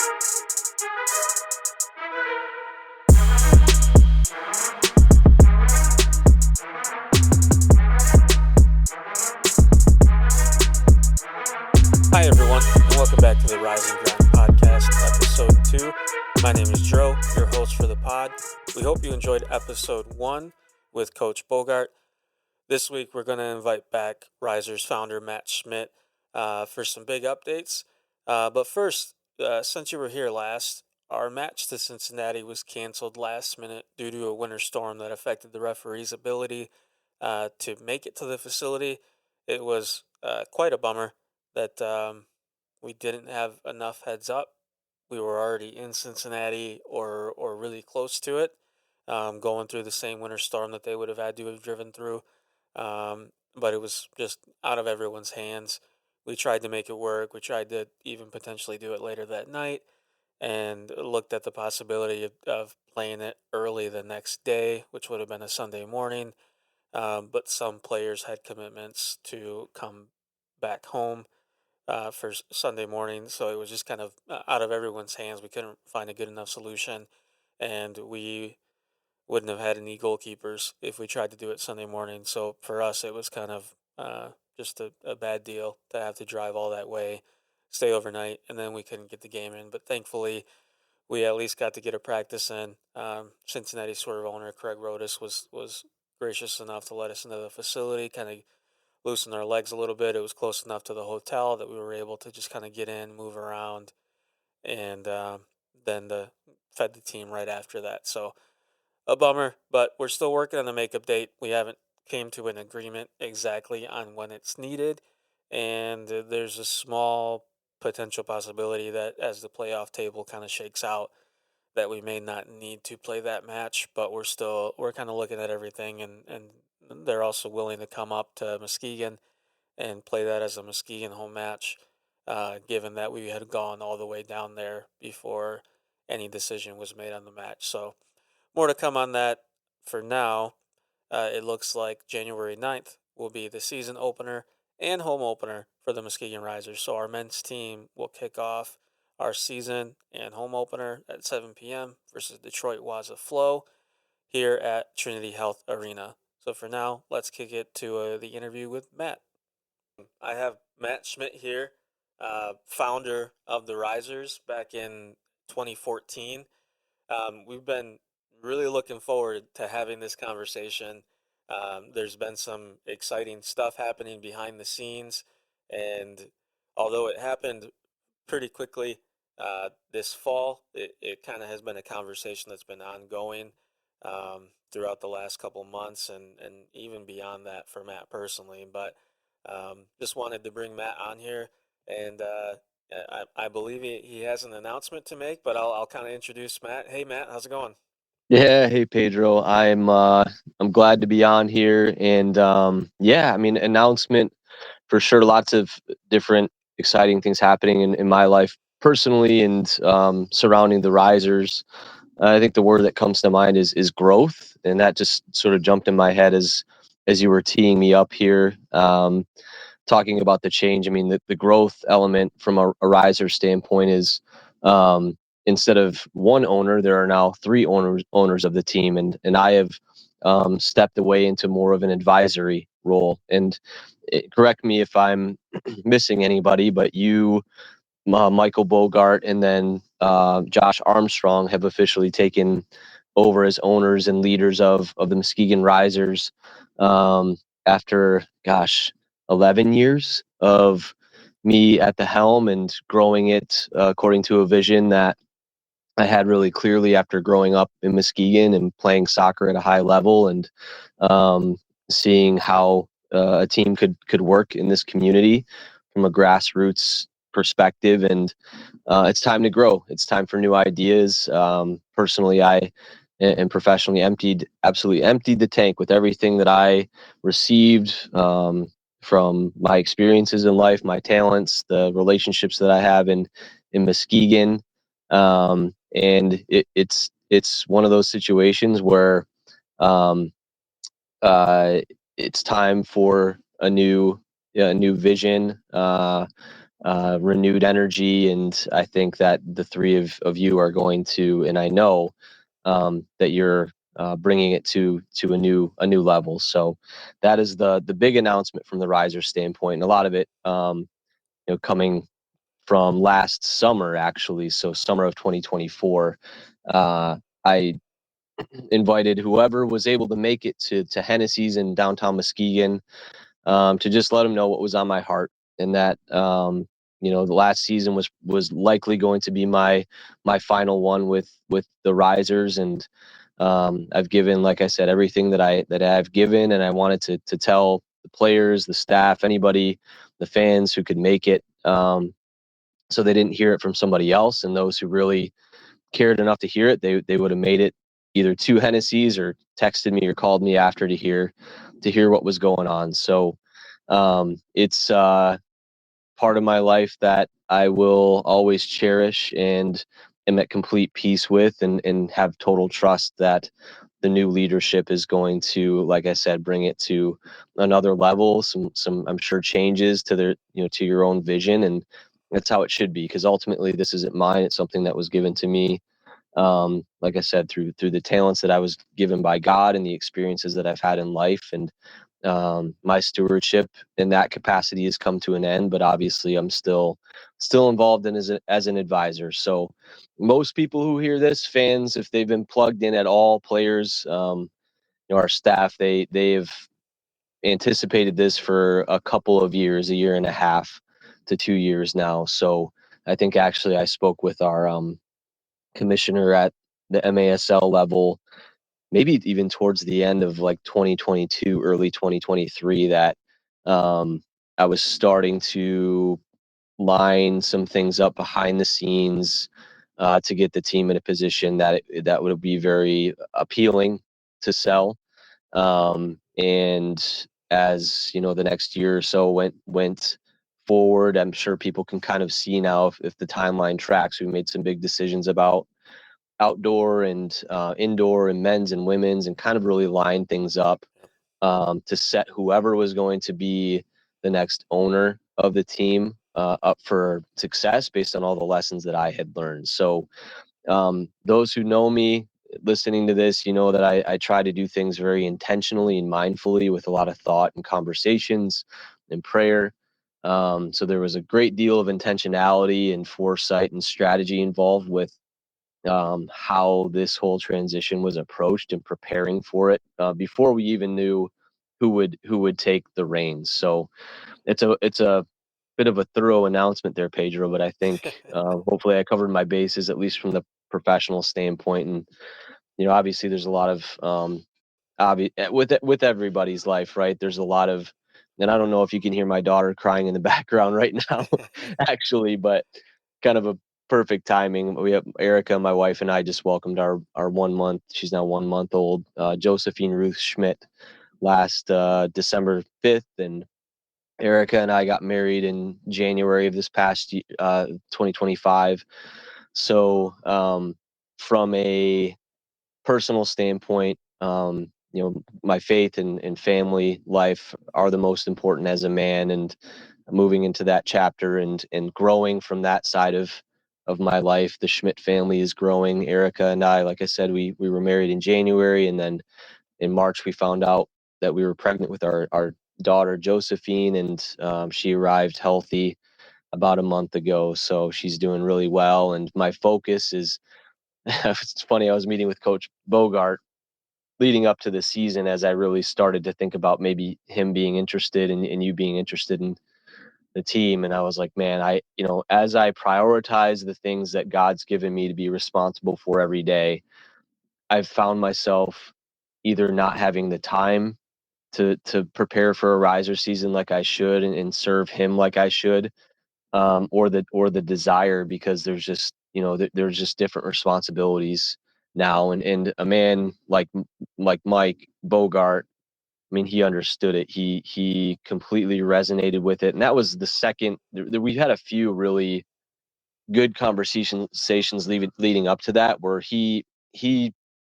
Hi, everyone, and welcome back to the Rise and Grind Podcast, Episode 2. My name is Dro, your host for the pod. We hope you enjoyed Episode 1 with Coach Bogart. This week, we're going to invite back Risers founder Matt Schmitt for some big updates. But first, since you were here last, our match to Cincinnati was canceled last minute due to a winter storm that affected the referee's ability to make it to the facility. It was quite a bummer that we didn't have enough heads up. We were already in Cincinnati or really close to it, going through the same winter storm that they would have had to have driven through. But it was just out of everyone's hands. We tried to make it work. We tried to even potentially do it later that night and looked at the possibility of playing it early the next day, which would have been a Sunday morning. But some players had commitments to come back home for Sunday morning, so it was just kind of out of everyone's hands. We couldn't find a good enough solution, and we wouldn't have had any goalkeepers if we tried to do it Sunday morning. So for us, it was kind of just a bad deal to have to drive all that way, stay overnight, and then we couldn't get the game in. But thankfully, we at least got to get a practice in. Cincinnati Swerve owner Craig Rodas was gracious enough to let us into the facility, kind of loosen our legs a little bit. It was close enough to the hotel that we were able to just kind of get in, move around, and then fed the team right after that. So a bummer, but we're still working on the makeup date. We haven't came to an agreement exactly on when it's needed, and there's a small potential possibility that as the playoff table kind of shakes out, that we may not need to play that match, but we're kind of looking at everything, and they're also willing to come up to Muskegon and play that as a Muskegon home match, given that we had gone all the way down there before any decision was made on the match. So more to come on that. For now, it looks like January 9th will be the season opener and home opener for the Muskegon Risers. So our men's team will kick off our season and home opener at 7 p.m. versus Detroit Waza Flow here at Trinity Health Arena. So for now, let's kick it to the interview with Matt. I have Matt Schmitt here, founder of the Risers back in 2014. We've been really looking forward to having this conversation. There's been some exciting stuff happening behind the scenes, and although it happened pretty quickly this fall, it kind of has been a conversation that's been ongoing throughout the last couple months and even beyond that for Matt personally. But just wanted to bring Matt on here, and I believe he has an announcement to make, but I'll kind of introduce Matt. Hey, Matt, how's it going? Yeah, hey Pedro. I'm glad to be on here, and yeah, I mean, announcement for sure. Lots of different exciting things happening in my life personally and surrounding the Risers. I think the word that comes to mind is growth, and that just sort of jumped in my head as you were teeing me up here, talking about the change. I mean, the growth element from a Riser standpoint is instead of one owner, there are now three owners of the team, and I have stepped away into more of an advisory role. And correct me if I'm missing anybody, but you, Michael Bogart, and then Josh Armstrong have officially taken over as owners and leaders of the Muskegon Risers after, 11 years of me at the helm and growing it according to a vision that I had really clearly after growing up in Muskegon and playing soccer at a high level, and seeing how a team could work in this community from a grassroots perspective. And it's time to grow. It's time for new ideas. Personally, I and professionally absolutely emptied the tank with everything that I received from my experiences in life, my talents, the relationships that I have in Muskegon. And it's one of those situations where um, it's time for a new vision, renewed energy, and I think that the three of you are going to, and I know that you're bringing it to a new level. So that is the big announcement from the Riser standpoint, and a lot of it, coming from last summer actually. So summer of 2024, I invited whoever was able to make it to Hennessy's in downtown Muskegon, to just let them know what was on my heart, and that the last season was likely going to be my final one with the Risers, and I've given, like I said, everything that I've given, and I wanted to tell the players, the staff, anybody, the fans who could make it, so they didn't hear it from somebody else, and those who really cared enough to hear it, they would have made it either to Hennessy's or texted me or called me after to hear what was going on. So it's part of my life that I will always cherish and am at complete peace with, and have total trust that the new leadership is going to, like I said, bring it to another level, some I'm sure changes to their, to your own vision, and that's how it should be, because ultimately this isn't mine. It's something that was given to me, like I said, through the talents that I was given by God and the experiences that I've had in life. And my stewardship in that capacity has come to an end, but obviously I'm still involved in as an advisor. So most people who hear this, fans, if they've been plugged in at all, players, our staff, they've anticipated this for a couple of years, a year and a half to 2 years now. So I think actually I spoke with our commissioner at the MASL level, maybe even towards the end of like 2022, early 2023, that I was starting to line some things up behind the scenes, to get the team in a position that would be very appealing to sell. And as the next year or so went forward, I'm sure people can kind of see now, if the timeline tracks. We made some big decisions about outdoor and indoor and men's and women's, and kind of really line things up, to set whoever was going to be the next owner of the team up for success based on all the lessons that I had learned. So those who know me listening to this, that I try to do things very intentionally and mindfully, with a lot of thought and conversations and prayer. So there was a great deal of intentionality and foresight and strategy involved with how this whole transition was approached and preparing for it, before we even knew who would take the reins. So it's a bit of a thorough announcement there, Pedro, but I think hopefully I covered my bases, at least from the professional standpoint. And obviously there's a lot of with everybody's life, right? There's a lot of, and I don't know if you can hear my daughter crying in the background right now, actually, but kind of a perfect timing. We have Erica, my wife, and I just welcomed our 1 month. She's now 1 month old. Josephine Ruth Schmitt last December 5th, and Erica and I got married in January of this past 2025. So from a personal standpoint, my faith and family life are the most important as a man, and moving into that chapter and growing from that side of my life. The Schmidt family is growing. Erica and I, like I said, we were married in January, and then in March we found out that we were pregnant with our daughter Josephine, and she arrived healthy about a month ago. So she's doing really well, and my focus is it's funny, I was meeting with Coach Bogart leading up to the season, as I really started to think about maybe him being interested and you being interested in the team. And I was like, man, as I prioritize the things that God's given me to be responsible for every day, I've found myself either not having the time to prepare for a riser season like I should, and serve him like I should, or the desire, because there's just there's just different responsibilities now, and a man like Mike Bogart, I mean, he understood it. He completely resonated with it, and that was the second. We've had a few really good conversations leading up to that, where he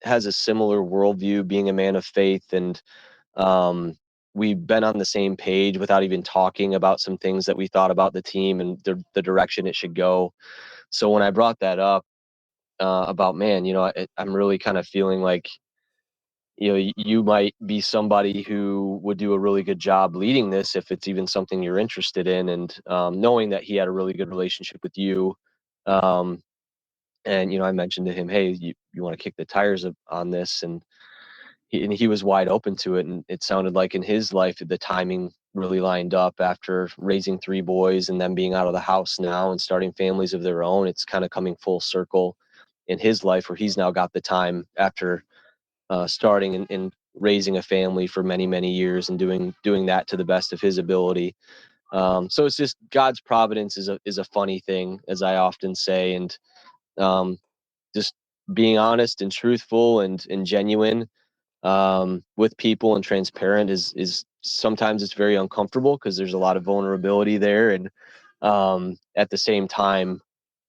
has a similar worldview, being a man of faith, and we've been on the same page without even talking about some things that we thought about the team and the direction it should go. So when I brought that up about, man, I'm really kind of feeling like, you might be somebody who would do a really good job leading this if it's even something you're interested in. And knowing that he had a really good relationship with you, um, and I mentioned to him, hey, you want to kick the tires on this, and he was wide open to it. And it sounded like in his life the timing really lined up after raising three boys and then being out of the house now and starting families of their own. It's kind of coming full circle in his life where he's now got the time after starting and raising a family for many, many years and doing that to the best of his ability. So it's just God's providence is a funny thing, as I often say. And um, just being honest and truthful and genuine with people and transparent is sometimes it's very uncomfortable because there's a lot of vulnerability there. And at the same time,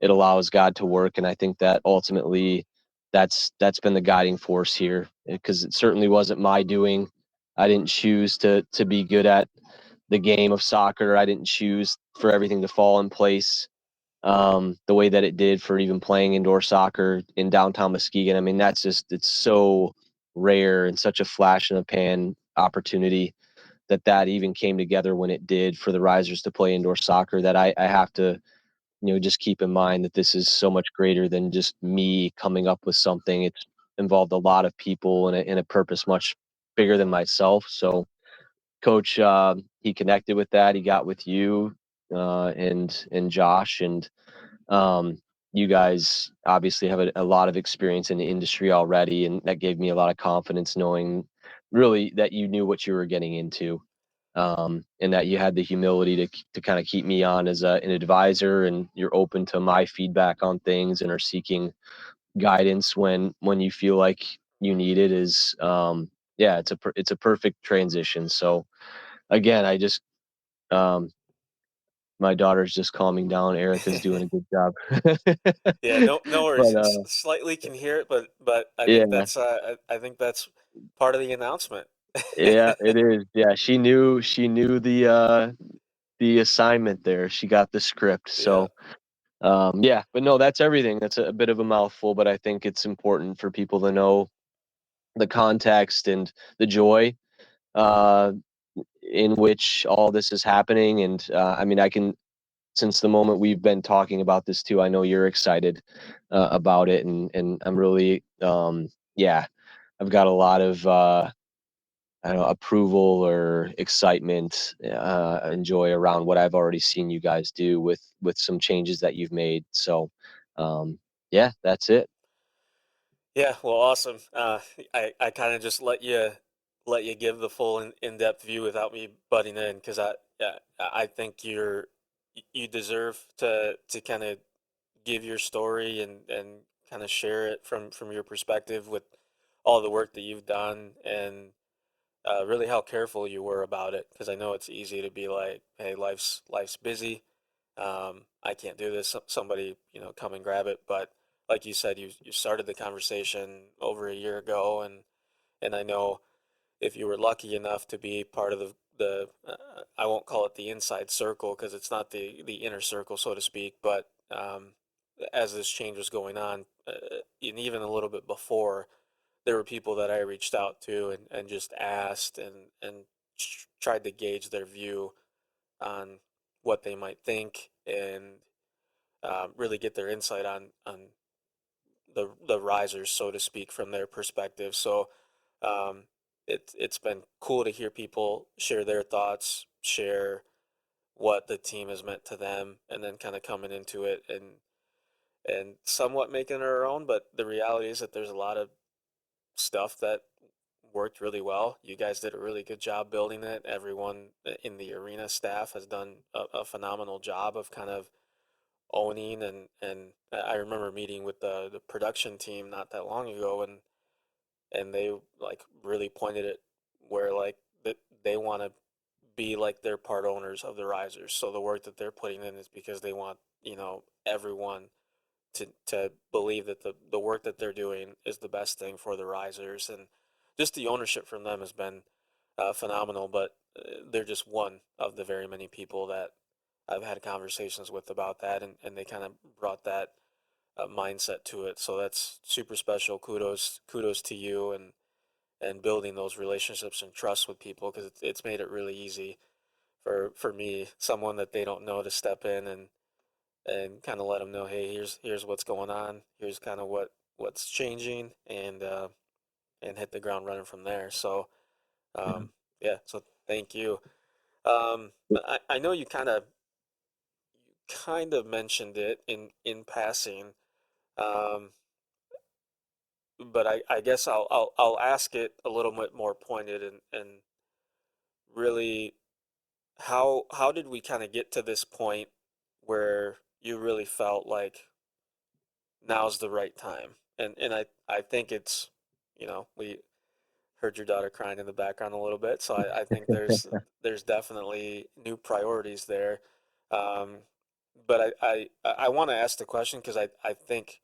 it allows God to work. And I think that ultimately that's been the guiding force here, because it certainly wasn't my doing. I didn't choose to be good at the game of soccer. I didn't choose for everything to fall in place the way that it did for even playing indoor soccer in downtown Muskegon. I mean, it's so rare and such a flash in the pan opportunity that even came together when it did for the Risers to play indoor soccer, that I have to, just keep in mind that this is so much greater than just me coming up with something. It's involved a lot of people and a purpose much bigger than myself. So coach, he connected with that. He got with you and Josh, and um, you guys obviously have a lot of experience in the industry already, and that gave me a lot of confidence knowing really that you knew what you were getting into, and that you had the humility to kind of keep me on as an advisor, and you're open to my feedback on things and are seeking guidance when you feel like you need it. Is yeah, it's a perfect transition. So again, I just um, my daughter's just calming down. Erica's doing a good job. Yeah, no worries. But Slightly can hear it, but I think yeah, I think that's part of the announcement. yeah, it is. Yeah, she knew the assignment there. She got the script. Yeah. So yeah, but no, that's everything. That's a bit of a mouthful, but I think it's important for people to know the context and the joy uh in which all this is happening. And I mean, I can, since the moment we've been talking about this too, I know you're excited about it, and I'm really yeah, I've got a lot of I don't know, approval or excitement and joy around what I've already seen you guys do with some changes that you've made. So yeah, that's it. Yeah, well, awesome. I kind of just let you give the full in-depth view without me butting in because I think you deserve to kind of give your story and kind of share it from your perspective with all the work that you've done and really how careful you were about it because I know it's easy to be like, hey, life's busy. I can't do this. Somebody, come and grab it. But like you said, you started the conversation over a year ago, and I know if you were lucky enough to be part of the I won't call it the inside circle because it's not the inner circle, so to speak. But as this change was going on, and even a little bit before, there were people that I reached out to and just asked and tried to gauge their view on what they might think and really get their insight on the risers, so to speak, from their perspective. So um, it's been cool to hear people share their thoughts, share what the team has meant to them, and then kind of coming into it and somewhat making it our own. But the reality is that there's a lot of stuff that worked really well. You guys did a really good job building it. Everyone in the arena staff has done a phenomenal job of kind of owning and I remember meeting with the production team not that long ago and they like really pointed it where like that they want to be like they're part owners of the risers. So the work that they're putting in is because they want, everyone to believe that the work that they're doing is the best thing for the risers and just the ownership from them has been phenomenal, but they're just one of the very many people that I've had conversations with about that, and they kind of brought that mindset to it. So that's super special. Kudos to you and building those relationships and trust with people because it's made it really easy for me, someone that they don't know, to step in and kind of let them know, hey, here's what's going on. Here's kind of what's changing, and hit the ground running from there. So Yeah. yeah, so thank you. I know you kind of mentioned it in passing, um, but I guess I'll ask it a little bit more pointed and really how did we kind of get to this point where you really felt like now's the right time? And I think it's, we heard your daughter crying in the background a little bit, so I think there's definitely new priorities there. Um, but I want to ask the question because I think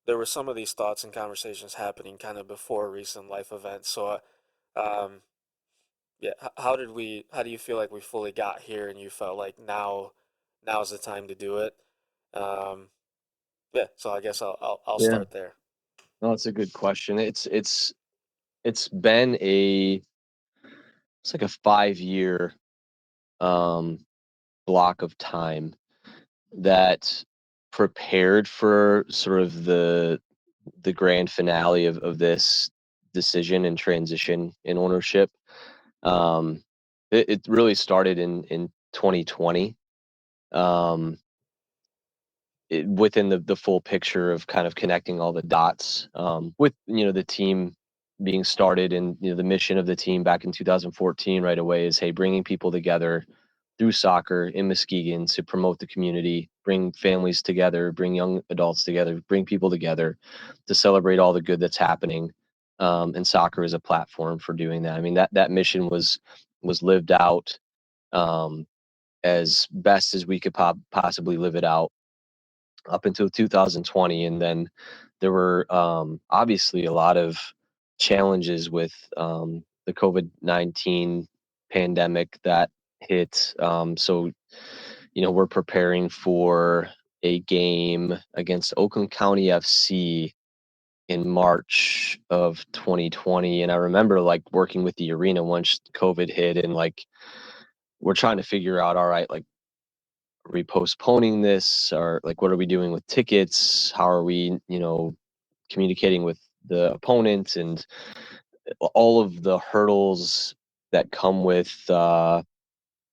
there were some of these thoughts and conversations happening kind of before recent life events. So yeah, how do you feel like we fully got here and you felt like now's the time to do it? Um, yeah, so I guess I'll Yeah. start there. No, it's a good question. It's been it's like a 5 year um block of time that prepared for sort of the grand finale of this decision and transition in ownership. Um, it really started in 2020. Um, Within the full picture of kind of connecting all the dots, with the team being started, and the mission of the team back in 2014 right away is, hey, bringing people together through soccer in Muskegon to promote the community, bring families together, bring young adults together, bring people together to celebrate all the good that's happening. And soccer is a platform for doing that. I mean, that mission was lived out, um, as best as we could possibly live it out up until 2020. And then there were, obviously, a lot of challenges with, the COVID-19 pandemic that hit. So, we're preparing for a game against Oakland County FC in March of 2020. And I remember like working with the arena once COVID hit, and like we're trying to figure out, all right, like, are we postponing this, or like what are we doing with tickets? How are we, communicating with the opponent, and all of the hurdles that come with, I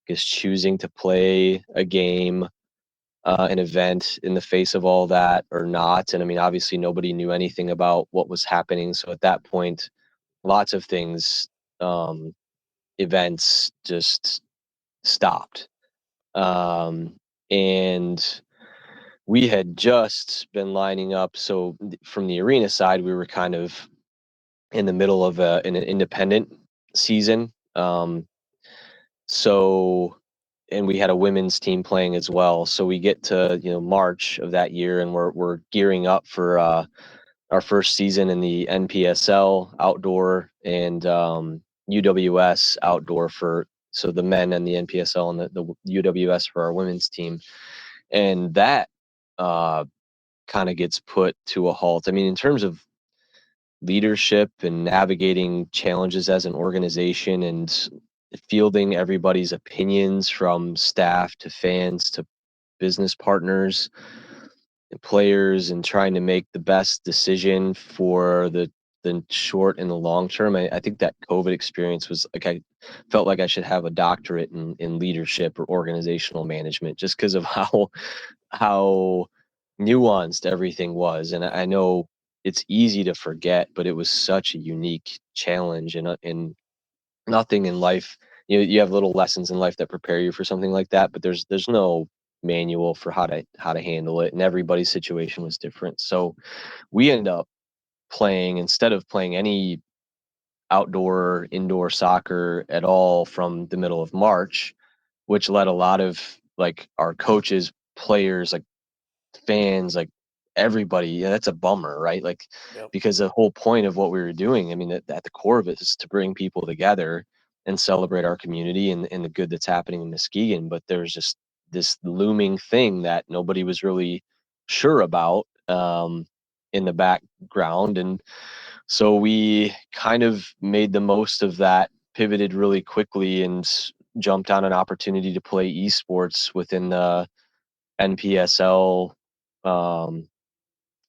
guess, choosing to play a game, an event in the face of all that or not. And I mean, obviously, nobody knew anything about what was happening. So at that point, lots of things, um, events just stopped. Um, and we had just been lining up. So from the arena side, we were kind of in the middle of an independent season. So, and we had a women's team playing as well. So we get to March of that year, and we're gearing up for our first season in the NPSL outdoor, and UWS outdoor for, so the men and the NPSL, and the UWS for our women's team. And that uh, kind of gets put to a halt. I mean, in terms of leadership and navigating challenges as an organization, and fielding everybody's opinions from staff to fans to business partners and players, and trying to make the best decision for the short and the long term. I think that COVID experience was like, I felt like I should have a doctorate in leadership or organizational management, just because of how nuanced everything was. And I know it's easy to forget, but it was such a unique challenge, and nothing in life. You have little lessons in life that prepare you for something like that, but there's no manual for how to handle it, and everybody's situation was different. So we end up playing, instead of playing any outdoor indoor soccer at all, from the middle of March, which led a lot of like our coaches, players, like fans, like everybody, yeah, that's a bummer, right? Like, Yep. because the whole point of what we were doing, I mean, at the core of it is to bring people together and celebrate our community and the good that's happening in Muskegon. But there's just this looming thing that nobody was really sure about in the background. And so we kind of made the most of that, pivoted really quickly, and jumped on an opportunity to play esports within the NPSL um,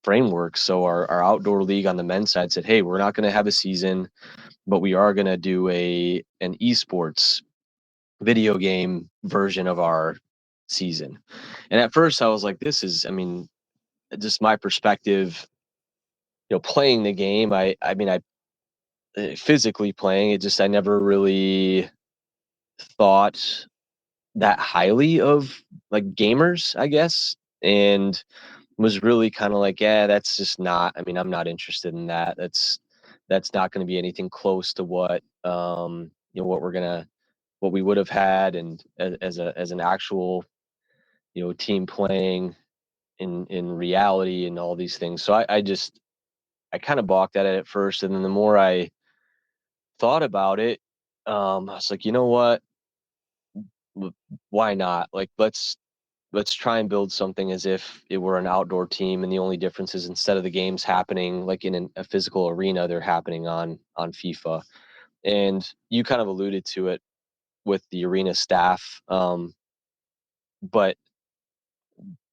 framework. So our outdoor league on the men's side said, "Hey, we're not going to have a season, but we are going to do an esports video game version of our season." And at first, I was like, "This is, I mean, just my perspective. Playing the game. I mean, I physically playing it. Just I never really thought that highly of like gamers, I guess, and was really kind of like, yeah, that's just not. I mean, I'm not interested in that. That's not going to be anything close to what what we would have had, and as an actual team playing in reality and all these things. So I kind of balked at it at first, and then the more I thought about it, I was like, you know what? Why not? Like, let's try and build something as if it were an outdoor team, and the only difference is instead of the games happening like in a physical arena, they're happening on FIFA. And you kind of alluded to it with the arena staff, but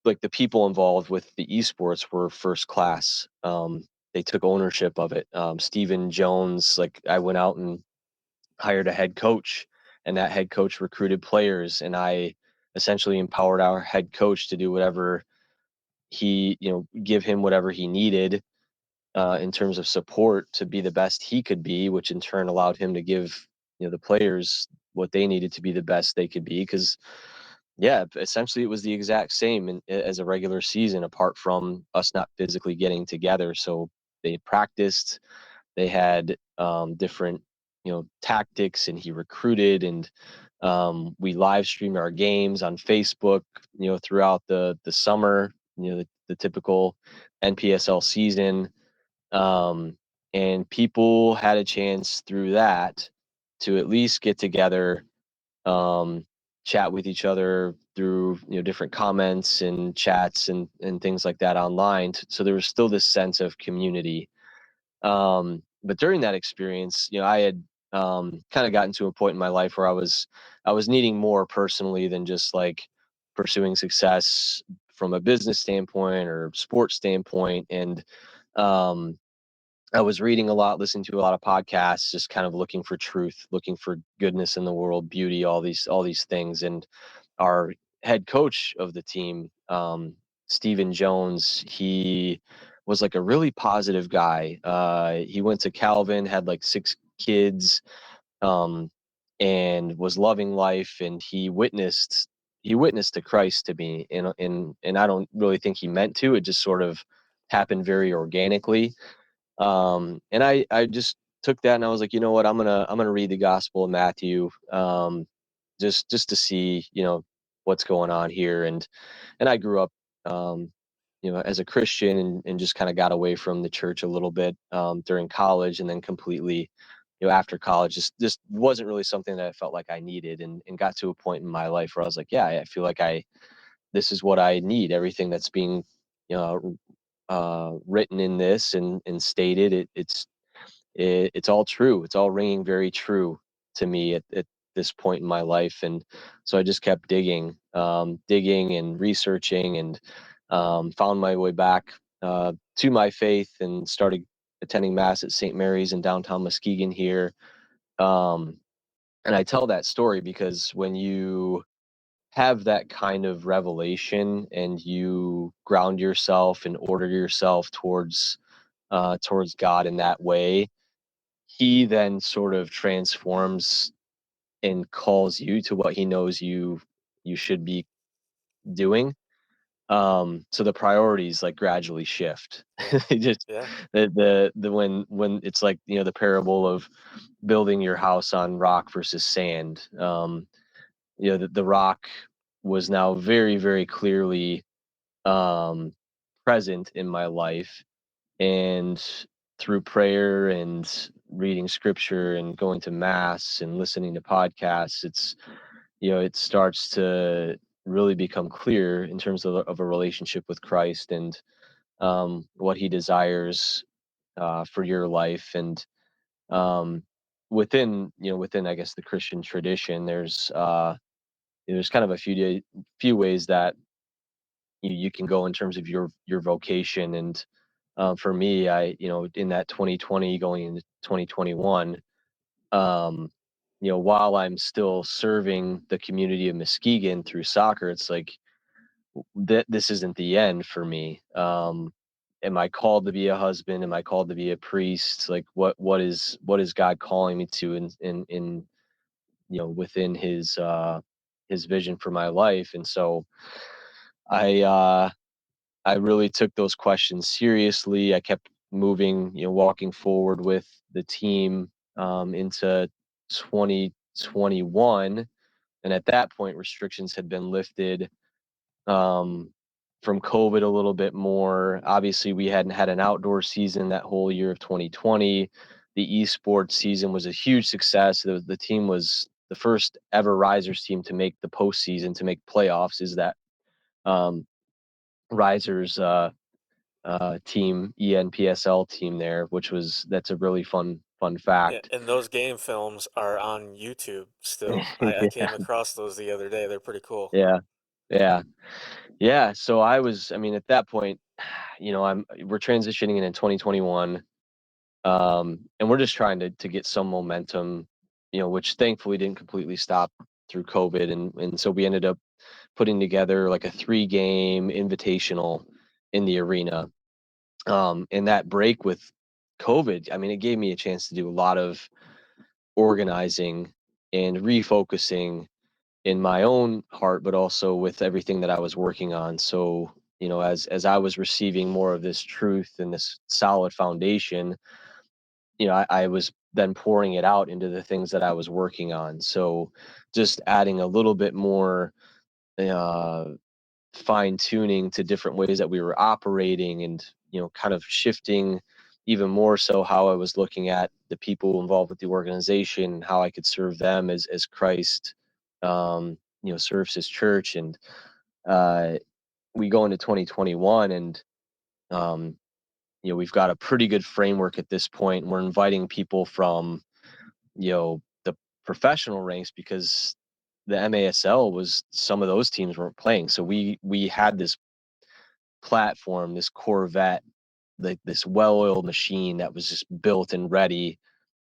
like the people involved with the esports were first class. They took ownership of it. Stephen Jones, like I went out and hired a head coach, and that head coach recruited players, and I essentially empowered our head coach to do whatever give him whatever he needed in terms of support to be the best he could be, which in turn allowed him to give the players what they needed to be the best they could be. Because yeah, essentially it was the exact same as a regular season, apart from us not physically getting together. So they practiced, they had different tactics, and he recruited, and we live streamed our games on Facebook throughout the summer, the typical NPSL season. um, and people had a chance through that to at least get together, um, chat with each other through different comments and chats and things like that online. So there was still this sense of community. But during that experience, I had kind of gotten to a point in my life where I was needing more personally than just like pursuing success from a business standpoint or sports standpoint. And um, I was reading a lot, listening to a lot of podcasts, just kind of looking for truth, looking for goodness in the world, beauty, all these things. And our head coach of the team, Stephen Jones, he was like a really positive guy. He went to Calvin, had like 6 kids, um, and was loving life. And he witnessed to Christ to me, and I don't really think he meant to. It just sort of happened very organically. And I just took that, and I was like, you know what, I'm gonna read the Gospel of Matthew, just to see what's going on here. And I grew up as a Christian, and just kind of got away from the church a little bit during college, and then completely after college just wasn't really something that I felt like I needed, and got to a point in my life where I was like, yeah, I feel like I this is what I need. Everything that's being you know written in this and stated, it's all true. It's all ringing very true to me at this point in my life. And so I just kept digging and researching, and found my way back to my faith, and started attending mass at St. Mary's in downtown Muskegon here. Um, and I tell that story because when you have that kind of revelation, and you ground yourself and order yourself towards God in that way, he then sort of transforms and calls you to what he knows you should be doing. So the priorities like gradually shift. Yeah. They just Yeah. the when it's like the parable of building your house on rock versus sand. The rock was now very, very clearly present in my life, and through prayer and reading scripture and going to mass and listening to podcasts, it's, it starts to really become clear in terms of a relationship with Christ and what he desires for your life. And um, within I guess the Christian tradition, there's kind of a few ways that you can go in terms of your vocation. And for me, in that 2020 going into 2021, while I'm still serving the community of Muskegon through soccer, it's like this isn't the end for me. Am I called to be a husband? Am I called to be a priest? Like what is God calling me to in within his vision for my life? And so I I really took those questions seriously. I kept moving, walking forward with the team into 2021. And at that point, restrictions had been lifted um, from COVID a little bit more. Obviously, we hadn't had an outdoor season that whole year of 2020. The esports season was a huge success. The team was the first ever Risers team to make the postseason, to make playoffs. Is that um, Risers team, ENPSL team there, that's a really fun Yeah, fact. and those game films are on YouTube still. I Yeah, came across those the other day. They're pretty cool. yeah, yeah, yeah. So I mean, at that point, we're transitioning in 2021, and we're just trying to get some momentum, which thankfully didn't completely stop through COVID, and so we ended up putting together like a 3-game invitational in the arena. And that break with COVID, I mean, it gave me a chance to do a lot of organizing and refocusing in my own heart, but also with everything that I was working on. So, as I was receiving more of this truth and this solid foundation, I was then pouring it out into the things that I was working on. So, just adding a little bit more uh, fine tuning to different ways that we were operating, and kind of shifting even more so how I was looking at the people involved with the organization, how I could serve them as Christ serves his church. And uh we go into 2021, and um we've got a pretty good framework at this point, and we're inviting people from the professional ranks, because the MASL was, some of those teams weren't playing. So we had this platform, this Corvette, like this well-oiled machine that was just built and ready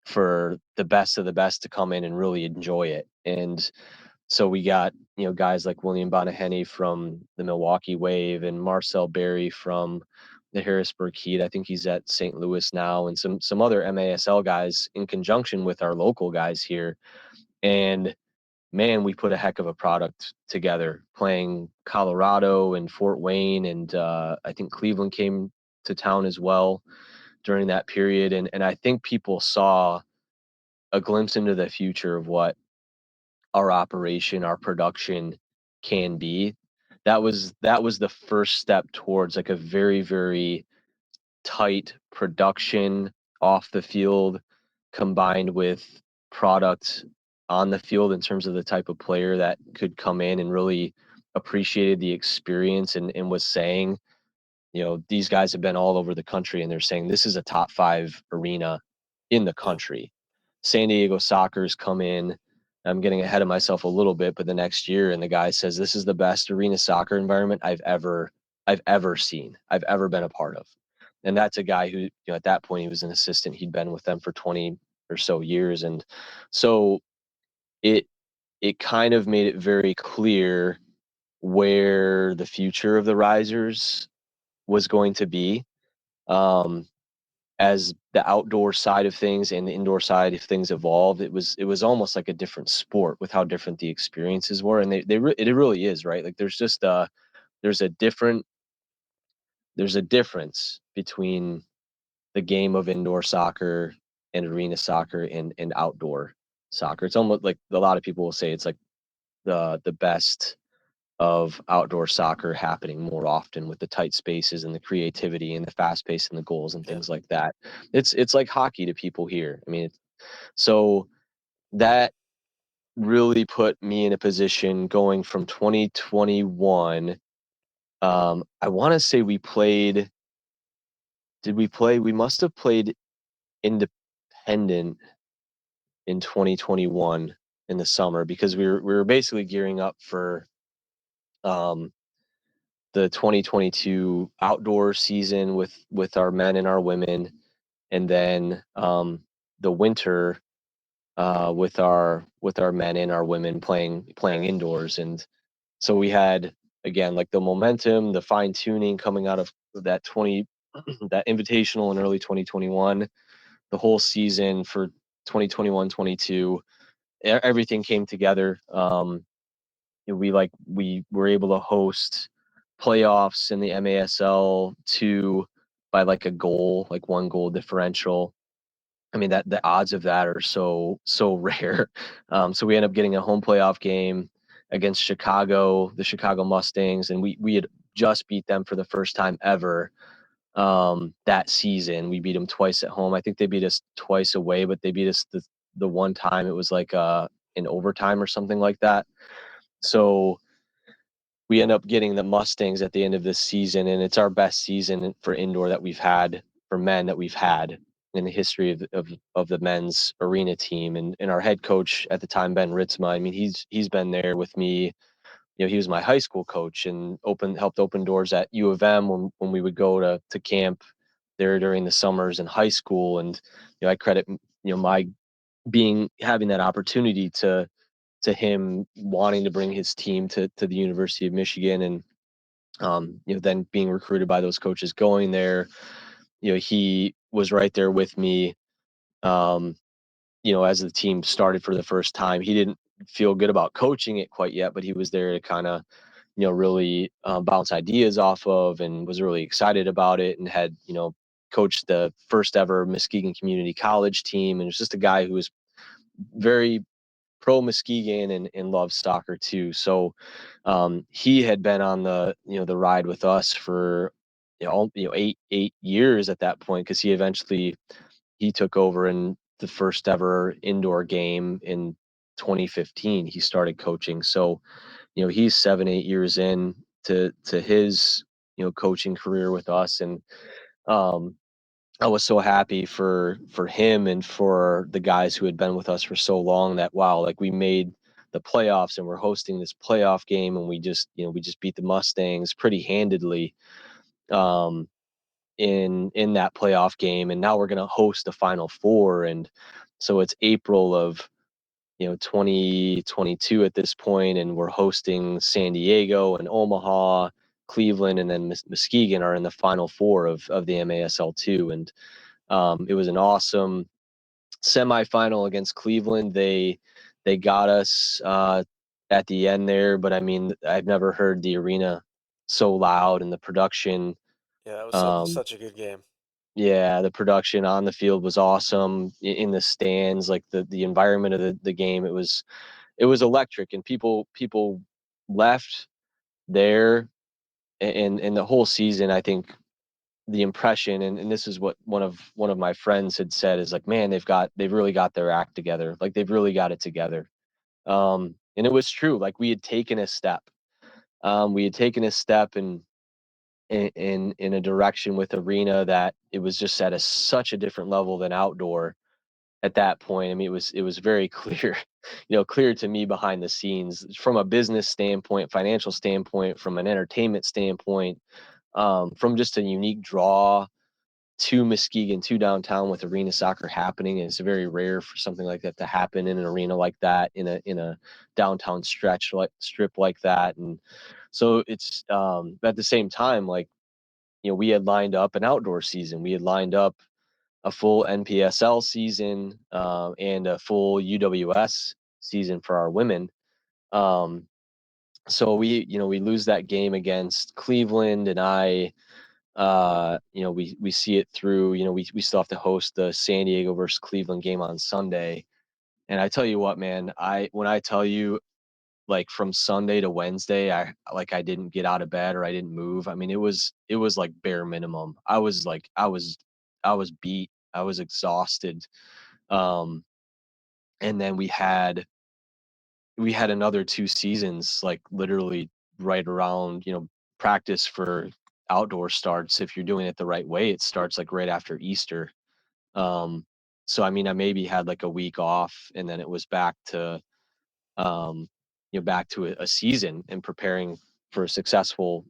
for the best of the best to come in and really enjoy it. And so we got, guys like William Bonaheny from the Milwaukee Wave, and Marcel Berry from the Harrisburg Heat. I think he's at St. Louis now, and some other MASL guys in conjunction with our local guys here. And man, we put a heck of a product together, playing Colorado and Fort Wayne, and I think Cleveland came to town as well during that period. And I think people saw a glimpse into the future of what our operation, our production can be. That was the first step towards like a very, very tight production off the field, combined with product on the field, in terms of the type of player that could come in and really appreciated the experience, and was saying, these guys have been all over the country, and they're saying this is a top 5 arena in the Yeah. country. San Diego Soccer's come in. I'm getting ahead of myself a little bit, but the next year, and the guy says this is the best arena soccer environment I've ever seen, I've ever been a part of. And that's a guy who, at that point, he was an assistant. He'd been with them for 20 or so years, and so it it kind of made it very clear where the future of the Risers was going to be. Um, as the outdoor side of things and the indoor side of things evolved, it was almost like a different sport with how different the experiences were. And it really is, right? Like there's a different there's a difference between the game of indoor soccer and arena soccer and outdoor soccer. It's almost like a lot of people will say it's like the best of outdoor soccer happening more often with the tight spaces and the creativity and the fast pace and the goals and Yeah. things like that. It's like hockey to people here. I mean, so that really put me in a position going from 2021. I want to say we played. Did we play? We must have played independent in 2021 in the summer because we were basically gearing up for um, the 2022 outdoor season with our men and our women, and then the winter with our men and our women playing indoors. And so we had, again, like the momentum, the fine tuning coming out of that 20 that invitational in early 2021, the whole season for 2021-22, everything came together. We were able to host playoffs in the MASL two by like a goal, like 1 goal differential. I mean, that the odds of that are so rare. So we end up getting a home playoff game against Chicago, the Chicago Mustangs, and we had just beat them for the first time ever that season. We beat them twice at home. I think they beat us twice away, but they beat us the one time it was like in overtime or something like that. So we end up getting the Mustangs at the end of this season, and it's our best season for indoor that we've had for men that we've had in the history of the men's arena team. And our head coach at the time, Ben Ritzma, I mean, he's been there with me. He was my high school coach and helped open doors at U of M when we would go to camp there during the summers in high school. And I credit my being having that opportunity to him wanting to bring his team to the University of Michigan, and then being recruited by those coaches going there. He was right there with me. Um, as the team started for the first time, he didn't feel good about coaching it quite yet, but he was there to kind of really bounce ideas off of, and was really excited about it, and had coached the first ever Muskegon Community College team, and was just a guy who was very pro Muskegon and loves soccer too. So he had been on the ride with us for 8 years at that point, because he took over in the first ever indoor game in 2015. He started coaching, so he's 7-8 years in to his coaching career with us. And um, I was so happy for him and for the guys who had been with us for so long, that wow, like we made the playoffs and we're hosting this playoff game, and we just beat the Mustangs pretty handedly um in that playoff game, and now we're going to host the Final Four. And so it's April of 2022 at this point, and we're hosting San Diego and Omaha, Cleveland, and then Muskegon are in the Final Four of the MASL2. And it was an awesome semifinal against Cleveland. They got us at the end there, but I mean, I've never heard the arena so loud, and the production. Yeah, it was Um, such a good game. yeah, the production on the field was awesome. In the stands, like the environment of the game, it was electric, and people left there, and the whole season, I think the impression, and this is what one of my friends had said, is like, man, they've really got their act together, like they've really got it together. And it was true. Like we had taken a step in a direction with arena that it was just at such a different level than outdoor at that point. I mean, it was very clear, clear to me behind the scenes, from a business standpoint, financial standpoint, from an entertainment standpoint, from just a unique draw to Muskegon, to downtown, with arena soccer happening. And it's very rare for something like that to happen in an arena like that, in a downtown strip like that. And so it's at the same time, like, we had lined up an outdoor season. We had lined up a full NPSL season, and a full UWS season for our women. Um, so we lose that game against Cleveland, and we see it through. We still have to host the San Diego versus Cleveland game on Sunday. And I tell you what, man, when I tell you, like from Sunday to Wednesday, I didn't get out of bed or I didn't move. I mean, it was like bare minimum. I was beat. I was exhausted. Um, and then we had another 2 seasons, like literally right around, practice for outdoor starts. If you're doing it the right way, it starts like right after Easter. Um, so I mean, I maybe had like a week off, and then it was um, back to a season and preparing for a successful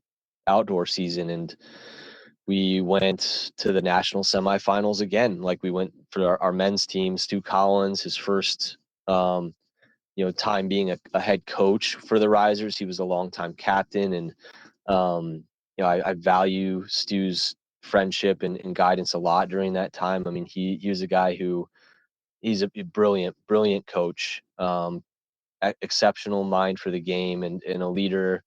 outdoor season. And we went to the national semifinals again. Like we went for our men's team. Stu Collins, his first, time being a head coach for the Risers. He was a longtime captain, and I value Stu's friendship and guidance a lot during that time. I mean, he was a guy who he's a brilliant coach, exceptional mind for the game, and a leader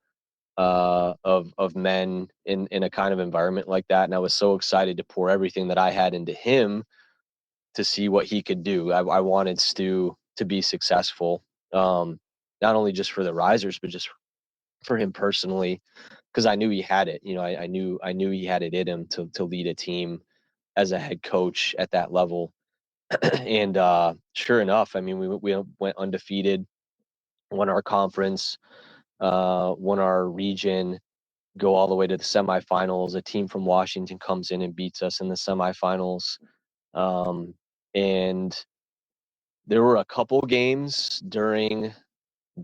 of men in a kind of environment like that. And I was so excited to pour everything that I had into him to see what he could do. I wanted Stu to be successful, not only just for the Risers, but just for him personally, because I knew he had it. I knew he had it in him to lead a team as a head coach at that level. And sure enough, I mean, we went undefeated, won our conference, won our region, go all the way to the semifinals. A team from Washington comes in and beats us in the semifinals. And there were a couple games during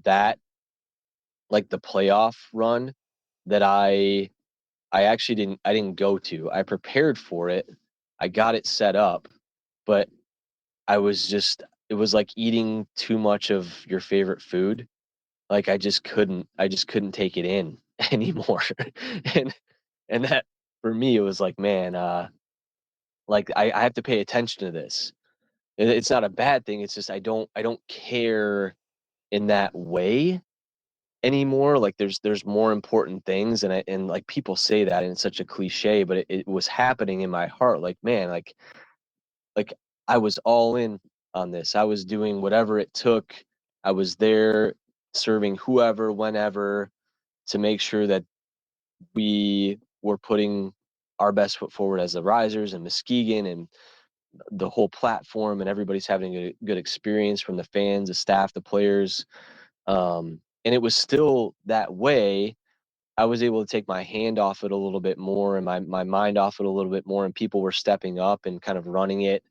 that, like the playoff run, that I actually didn't go to. I prepared for it. I got it set up, but it was like eating too much of your favorite food. Like I just couldn't take it in anymore. and and that, for me, it was like, man, like I have to pay attention to this. It's not a bad thing. It's just I don't care in that way anymore. Like there's more important things, and like people say that, and it's such a cliche, but it was happening in my heart. Like, man, like I was all in on this. I was doing whatever it took. I was there serving whoever, whenever, to make sure that we were putting our best foot forward as the Risers and Muskegon and the whole platform, and everybody's having a good experience, from the fans, the staff, the players. And it was still that way. I was able to take my hand off it a little bit more, and my mind off it a little bit more, and people were stepping up and kind of running it,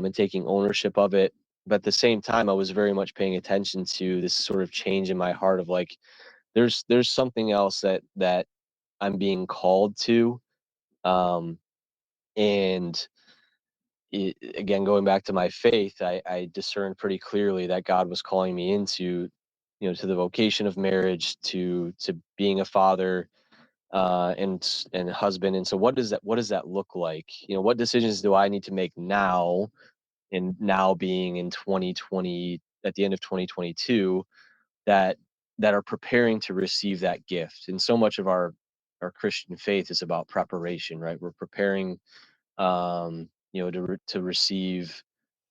and taking ownership of it. But at the same time, I was very much paying attention to this sort of change in my heart of like, there's something else that I'm being called to. Um, and again, going back to my faith, I discerned pretty clearly that God was calling me into, to the vocation of marriage, to being a father, and husband. And so, what does that look like? What decisions do I need to make now? And now being in 2020, at the end of 2022, that are preparing to receive that gift. And so much of our Christian faith is about preparation, right? We're preparing, to receive,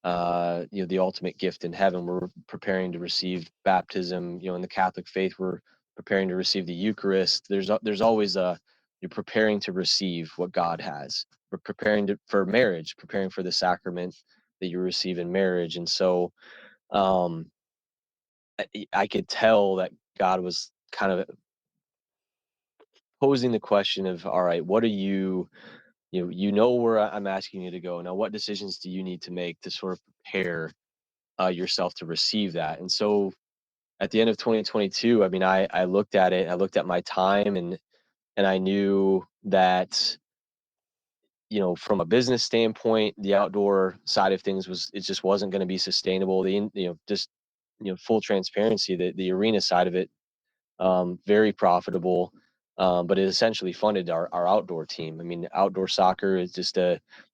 the ultimate gift in heaven. We're preparing to receive baptism. In the Catholic faith, we're preparing to receive the Eucharist. There's always you're preparing to receive what God has. We're preparing for marriage, preparing for the sacrament that you receive in marriage. And so, um, I could tell that God was kind of posing the question of, all right, what are you know where I'm asking you to go now. What decisions do you need to make to sort of prepare yourself to receive that? And so at the end of 2022, I mean, I looked at it. I looked at my time, and I knew that, from a business standpoint, the outdoor side of things it just wasn't going to be sustainable. Just, full transparency, the arena side of it, very profitable, but it essentially funded our outdoor team. I mean, outdoor soccer is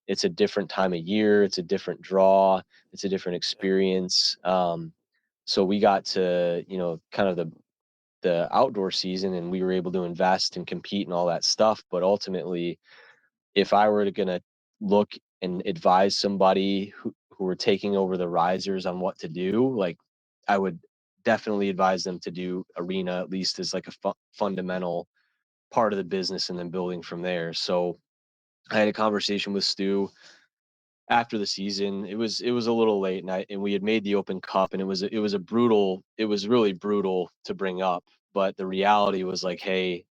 it's a different time of year, it's a different draw, it's a different Yeah. experience. So we got to, kind of the outdoor season, and we were able to invest and compete and all that stuff. But ultimately, if I were to gonna look and advise somebody who were taking over the Risers on what to do, like I would definitely advise them to do arena, at least as like a fundamental part of the business, and then building from there. So I had a conversation with Stu after the season. It was a little late, and we had made the Open Cup, and it was really brutal to bring up. But the reality was like, hey,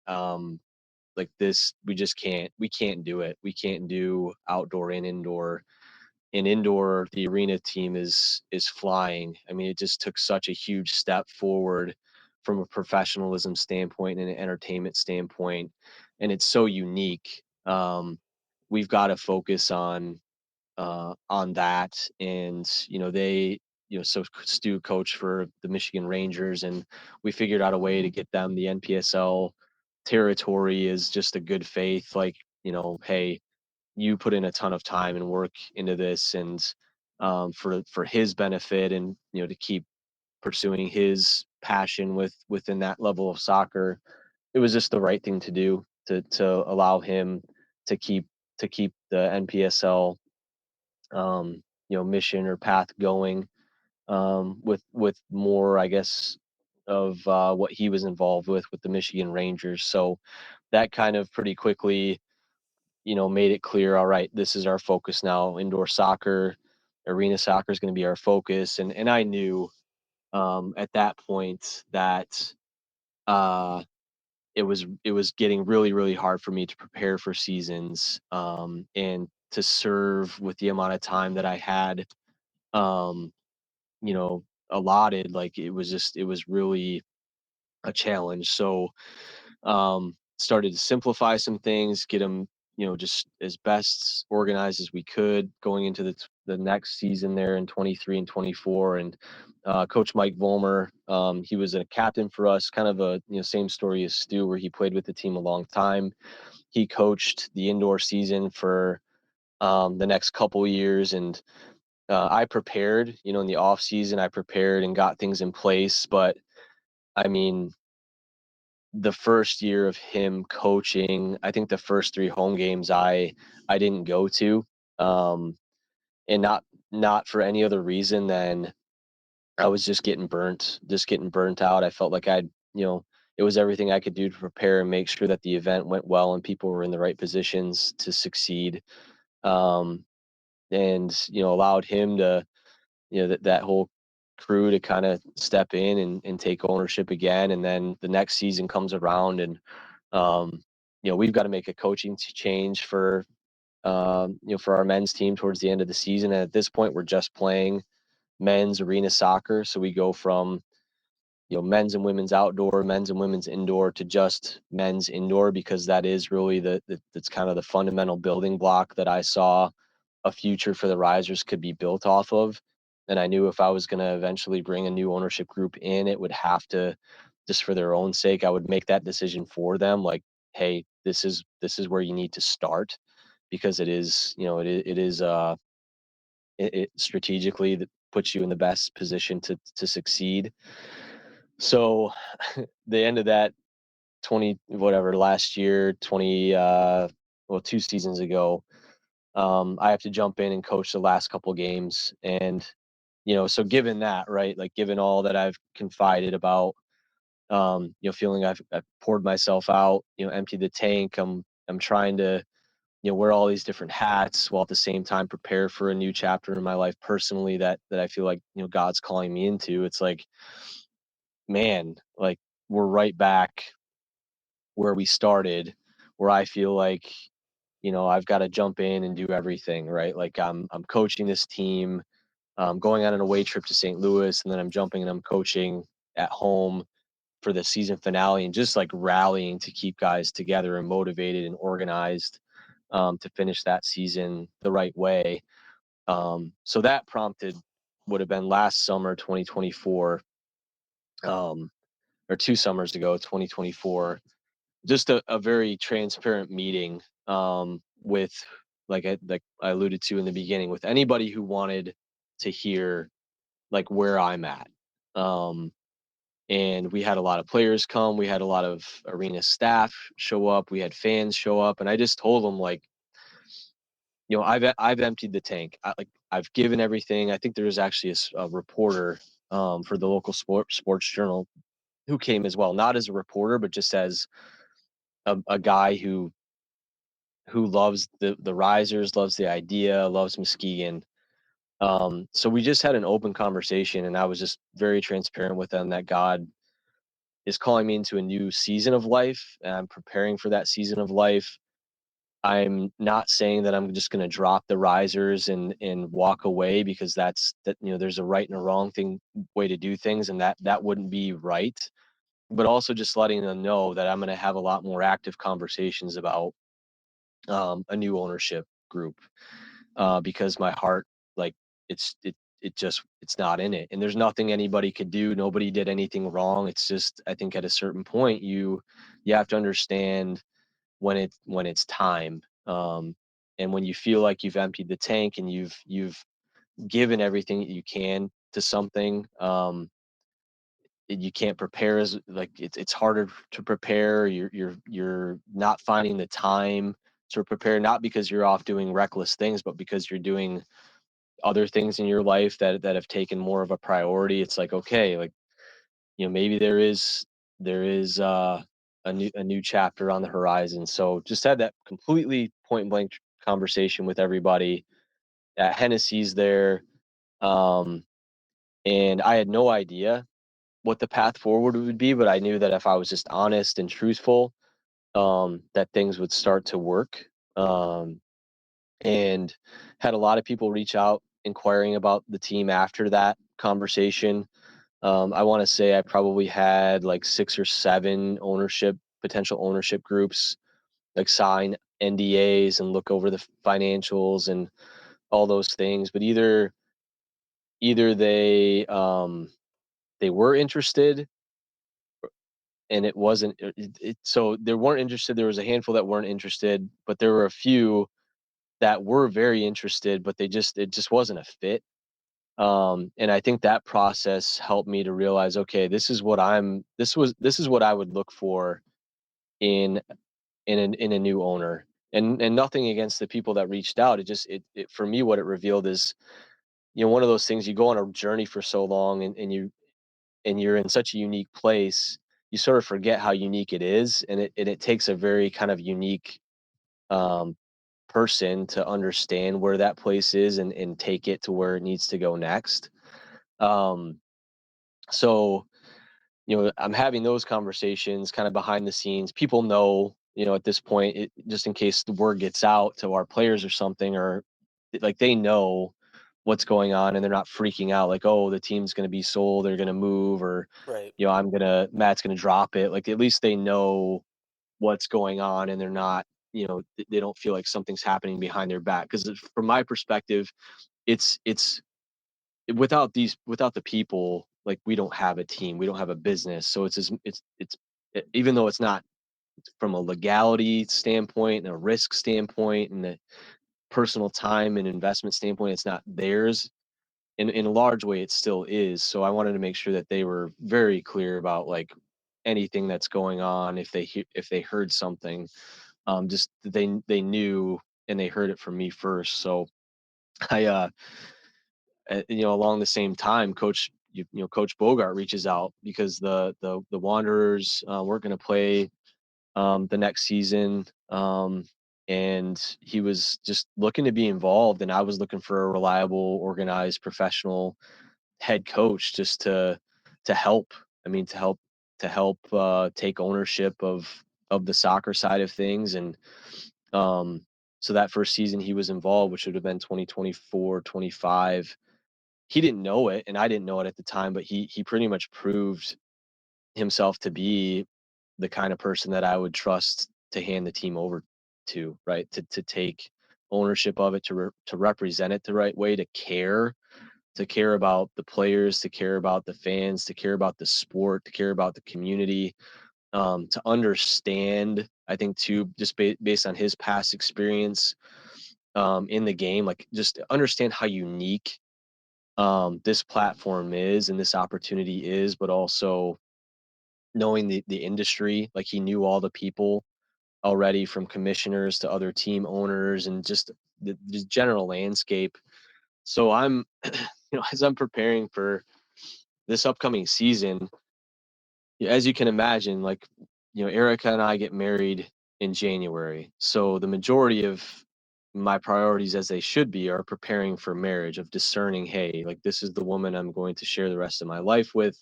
like this, we can't do it. We can't do outdoor and indoor. In indoor, the arena team is flying. I mean, it just took such a huge step forward from a professionalism standpoint and an entertainment standpoint, and it's so unique. We've got to focus on that. And so Stu coached for the Michigan Rangers, and we figured out a way to get them the NPSL territory is just a good faith, like, hey, you put in a ton of time and work into this, and for his benefit, and to keep pursuing his passion within that level of soccer, it was just the right thing to do, to allow him to keep the NPSL mission or path going, with more, I guess, of what he was involved with the Michigan Rangers. So that kind of pretty quickly, made it clear, all right, this is our focus now. Indoor soccer, arena soccer is going to be our focus. And I knew at that point that it was getting really, really hard for me to prepare for seasons, and to serve with the amount of time that I had, um, allotted. Like, it was really a challenge. So started to simplify some things, get them, just as best organized as we could going into the next season there in 23 and 24. And Coach Mike Vollmer, he was a captain for us, kind of a same story as Stu, where he played with the team a long time. He coached the indoor season for the next couple years, and I prepared, in the off season, I prepared and got things in place. But I mean, the first year of him coaching, I think the first 3 home games I didn't go to, um, and not for any other reason than I was just getting burnt out. I felt like it was everything I could do to prepare and make sure that the event went well and people were in the right positions to succeed, um, and allowed him to, that whole crew to kind of step in and take ownership again. And then the next season comes around, and um, we've got to make a coaching change for our men's team towards the end of the season. And at this point, we're just playing men's arena soccer. So we go from, men's and women's outdoor, men's and women's indoor, to just men's indoor, because that is really that's kind of the fundamental building block that I saw a future for the Risers could be built off of. And I knew if I was going to eventually bring a new ownership group in, it would have to, just for their own sake, I would make that decision for them. Like, hey, this is where you need to start, because it is, it strategically that puts you in the best position to succeed. So the end of that 20 whatever last year, 20 well, 2 seasons ago, I have to jump in and coach the last couple games. And so given that, right, like, given all that I've confided about, feeling I've poured myself out, emptied the tank, I'm trying to, wear all these different hats, while at the same time prepare for a new chapter in my life personally, that I feel like, God's calling me into. It's like, man, like, we're right back where we started, where I feel like, I've got to jump in and do everything, right? Like, I'm coaching this team, going on an away trip to St. Louis, and then I'm jumping and I'm coaching at home for the season finale, and just like rallying to keep guys together and motivated and organized, to finish that season the right way. So that prompted, would have been last summer, 2024, or 2 summers ago, 2024, just a very transparent meeting, with, like I alluded to in the beginning, with anybody who wanted to hear, like, where I'm at. Um, and we had a lot of players come, we had a lot of arena staff show up, we had fans show up, and I just told them, like, I've emptied the tank. I've given everything. I think there was actually a reporter for the local sports journal, who came as well, not as a reporter, but just as a guy who loves the Risers, loves the idea, loves Muskegon. So we just had an open conversation, and I was just very transparent with them that God is calling me into a new season of life, and I'm preparing for that season of life. I'm not saying that I'm just going to drop the Risers and walk away, because that there's a right and a wrong way to do things, and that wouldn't be right. But also just letting them know that I'm going to have a lot more active conversations about a new ownership group, because my heart, like, it's not in it, and there's nothing anybody could do. Nobody did anything wrong. It's just, I think at a certain point you have to understand when it's time, and when you feel like you've emptied the tank and you've given everything that you can to something. You can't prepare, as like, it's harder to prepare. You're not finding the time to prepare, not because you're off doing reckless things, but because you're doing other things in your life that have taken more of a priority. It's like, okay, like, maybe there is a new chapter on the horizon. So just had that completely point blank conversation with everybody at Hennessy's there. Um, and I had no idea what the path forward would be, but I knew that if I was just honest and truthful, that things would start to work. And had a lot of people reach out inquiring about the team after that conversation. I want to say I probably had like 6 or 7 potential ownership groups, like, sign NDAs and look over the financials and all those things. But either they were interested, and it wasn't so they weren't interested. There was a handful that weren't interested, but there were a few that were very interested, but it just wasn't a fit. And I think that process helped me to realize, okay, this is what I would look for in in a new owner. And nothing against the people that reached out. It for me, what it revealed is, one of those things, you go on a journey for so long, and you're in such a unique place, you sort of forget how unique it is, and it takes a very kind of unique um, person to understand where that place is, and take it to where it needs to go next. Um, so, I'm having those conversations kind of behind the scenes. People know, at this point, just in case the word gets out to our players or something, or like, they know what's going on, and they're not freaking out like, oh, the team's going to be sold, they're going to move, or, Right. Matt's going to drop it. Like, at least they know what's going on, and they're not, they don't feel like something's happening behind their back. Because from my perspective, it's without the people, like, we don't have a team, we don't have a business. So even though it's not from a legality standpoint and a risk standpoint and a personal time and investment standpoint, it's not theirs. In a large way, it still is. So I wanted to make sure that they were very clear about, like, anything that's going on. If they heard something, just that they knew, and they heard it from me first. So I along the same time, Coach Bogart reaches out, because the Wanderers weren't going to play the next season, and he was just looking to be involved, and I was looking for a reliable, organized, professional head coach, just to help. I mean, to help take ownership of the soccer side of things. And so that first season he was involved, which would have been 2024-25, he didn't know it, and I didn't know it at the time, but he pretty much proved himself to be the kind of person that I would trust to hand the team over to, right? To take ownership of it, to represent it the right way, to care about the players, to care about the fans, to care about the sport, to care about the community, to understand. I think too, just based on his past experience in the game, like, just understand how unique this platform is and this opportunity is, but also knowing the industry. Like, he knew all the people already, from commissioners to other team owners, and just the general landscape. So I'm, as I'm preparing this upcoming season, as you can imagine, like, Erica and I get married in January. So the majority of my priorities, as they should be, are preparing for marriage, of discerning, hey, like, this is the woman I'm going to share the rest of my life with.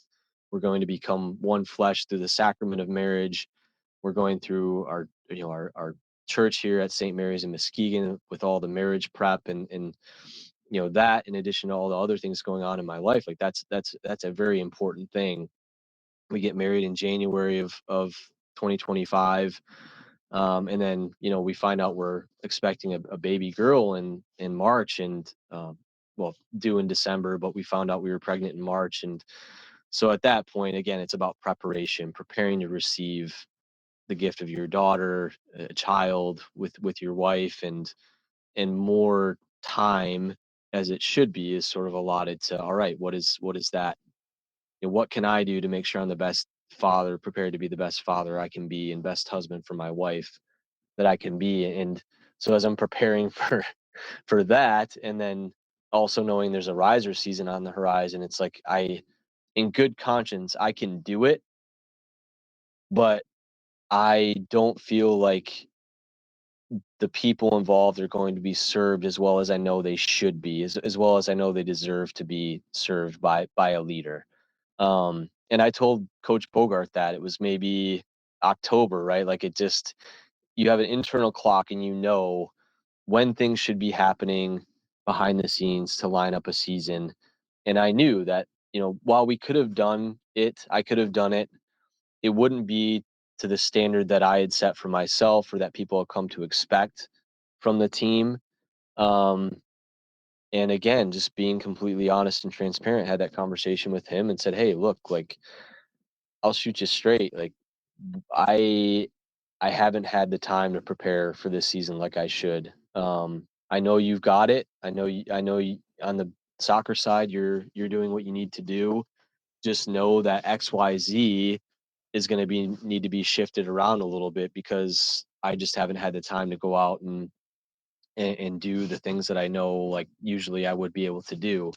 We're going to become one flesh through the sacrament of marriage. We're going through our church here at St. Mary's in Muskegon with all the marriage prep and that, in addition to all the other things going on in my life. Like, that's a very important thing. We get married in January of 2025. And then, we find out we're expecting a baby girl in March, and well, due in December, but we found out we were pregnant in March. And so at that point, again, it's about preparation, preparing to receive the gift of your daughter, a child with your wife, and more time, as it should be, is sort of allotted to, all right, what is that? What can I do to make sure I'm the best father, prepared to be the best father I can be, and best husband for my wife that I can be. And so as I'm preparing for that, and then also knowing there's a riser season on the horizon, it's like, in good conscience, I can do it, but I don't feel like the people involved are going to be served as well as I know they should be, as well as I know they deserve to be served by a leader. And I told Coach Bogart that it was maybe October, right? Like, it just, you have an internal clock, and when things should be happening behind the scenes to line up a season. And I knew that, while we could have done it, I could have done it, it wouldn't be to the standard that I had set for myself, or that people have come to expect from the team. Um, and again, just being completely honest and transparent, had that conversation with him and said, hey, look, like, I'll shoot you straight. Like, I I haven't had the time to prepare for this season like I should. I know you've got it. I know on the soccer side, you're doing what you need to do. Just know that XYZ is going to be need to be shifted around a little bit, because I just haven't had the time to go out and do the things that I know, like, usually I would be able to do.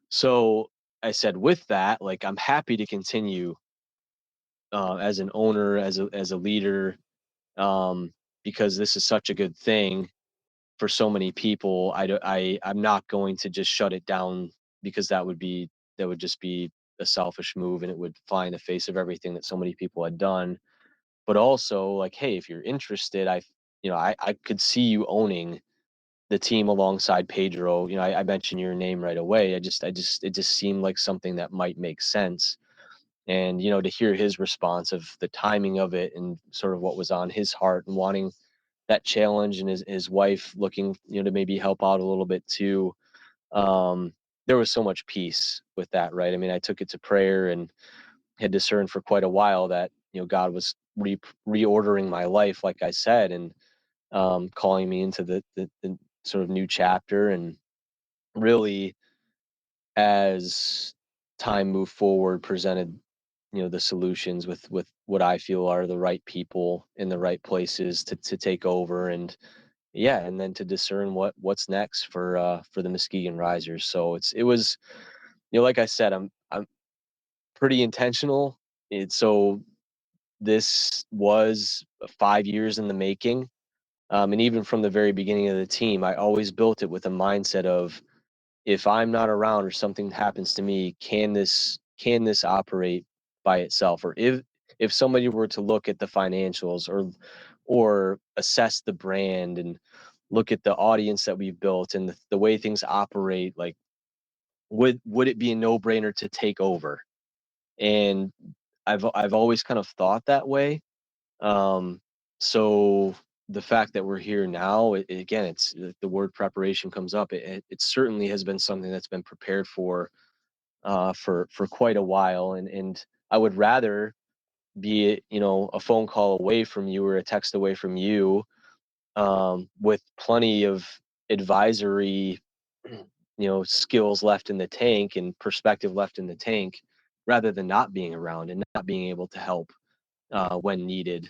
So I said, with that, like, I'm happy to continue as an owner, as a leader, um, because this is such a good thing for so many people. I'm not going to just shut it down, because that would just be a selfish move, and it would fly in the face of everything that so many people had done. But also, like, hey, if you're interested, I could see you owning the team alongside Pedro. I mentioned your name right away. It just seemed like something that might make sense. And, to hear his response of the timing of it, and sort of what was on his heart, and wanting that challenge, and his wife looking, to maybe help out a little bit too. Um, there was so much peace with that, right? I mean, I took it to prayer, and had discerned for quite a while that, God was reordering my life, like I said, and calling me into the sort of new chapter. And really, as time moved forward, presented, the solutions with what I feel are the right people in the right places to take over. And yeah, and then to discern what's next for the Muskegon Risers. So it was, like I said, I'm pretty intentional. So this was 5 years in the making. And even from the very beginning of the team, I always built it with a mindset of, if I'm not around or something happens to me, can this operate by itself? Or if somebody were to look at the financials, or assess the brand, and look at the audience that we've built, and the way things operate, like, would it be a no-brainer to take over? And I've always kind of thought that way. Um, so the fact that we're here now, again, it's the word preparation comes up. It certainly has been something that's been prepared for quite a while. And I would rather be, a phone call away from you, or a text away from you, with plenty of advisory, skills left in the tank, and perspective left in the tank, rather than not being around and not being able to help when needed,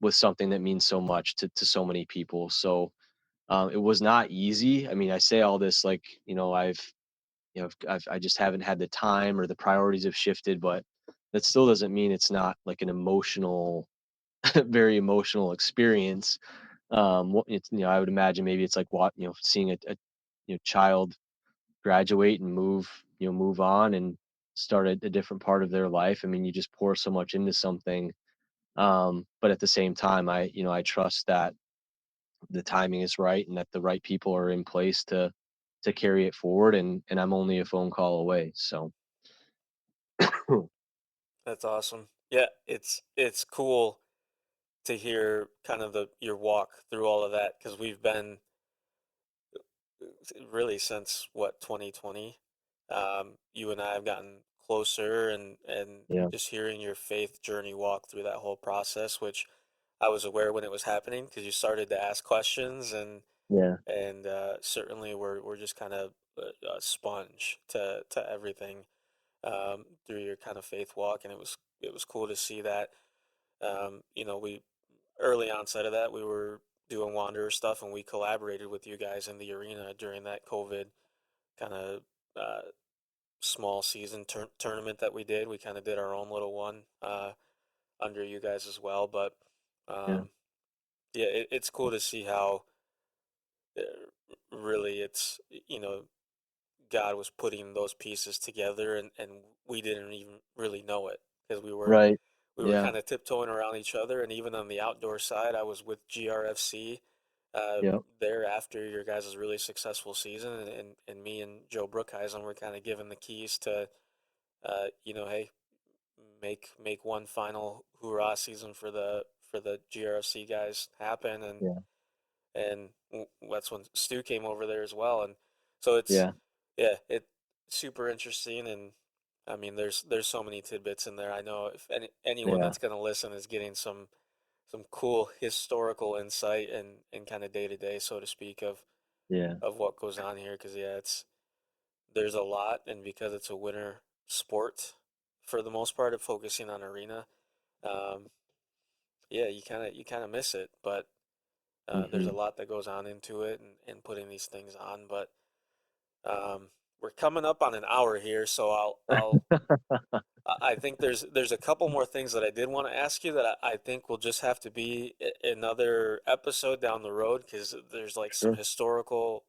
with something that means so much to so many people. So it was not easy. I mean, I say all this like, I just haven't had the time or the priorities have shifted, but that still doesn't mean it's not like an emotional, very emotional experience. It's, I would imagine maybe it's like seeing a child graduate and move on and start a different part of their life. I mean, you just pour so much into something. But at the same time, I trust that the timing is right and that the right people are in place to carry it forward, and I'm only a phone call away. So That's awesome. Yeah, it's cool to hear kind of your walk through all of that because we've been really since what 2020. You and I have gotten closer, and yeah, just hearing your faith journey walk through that whole process, which I was aware when it was happening because you started to ask questions, yeah, and certainly we're just kind of a sponge to everything through your kind of faith walk, and it was cool to see that. We early onset of that we were doing Wanderer stuff, and we collaborated with you guys in the arena during that COVID kind of uh, small season tournament that we did. We kind of did our own little one under you guys as well, but yeah, um, yeah, it's cool to see how really God was putting those pieces together, and we didn't even really know it because right, we were yeah, kind of tiptoeing around each other. And even on the outdoor side, I was with GRFC yeah, there after your guys' really successful season, and me and Joe Brookhuizen were kind of given the keys to, hey, make one final hoorah season for the GRFC guys happen, yeah, and that's when Stu came over there as well, and so it's yeah, yeah, it super interesting, and I mean, there's so many tidbits in there. I know if anyone yeah, that's going to listen is getting some cool historical insight and kind of day to day, so to speak, yeah, of what goes on here. Because yeah, there's a lot, and because it's a winter sport for the most part of focusing on arena, um, yeah, you kind of miss it, but there's a hmm lot that goes on into it and putting these things on. But we're coming up on an hour here, so I think there's a couple more things that I did want to ask you that I think will just have to be another episode down the road because there's like some sure, historical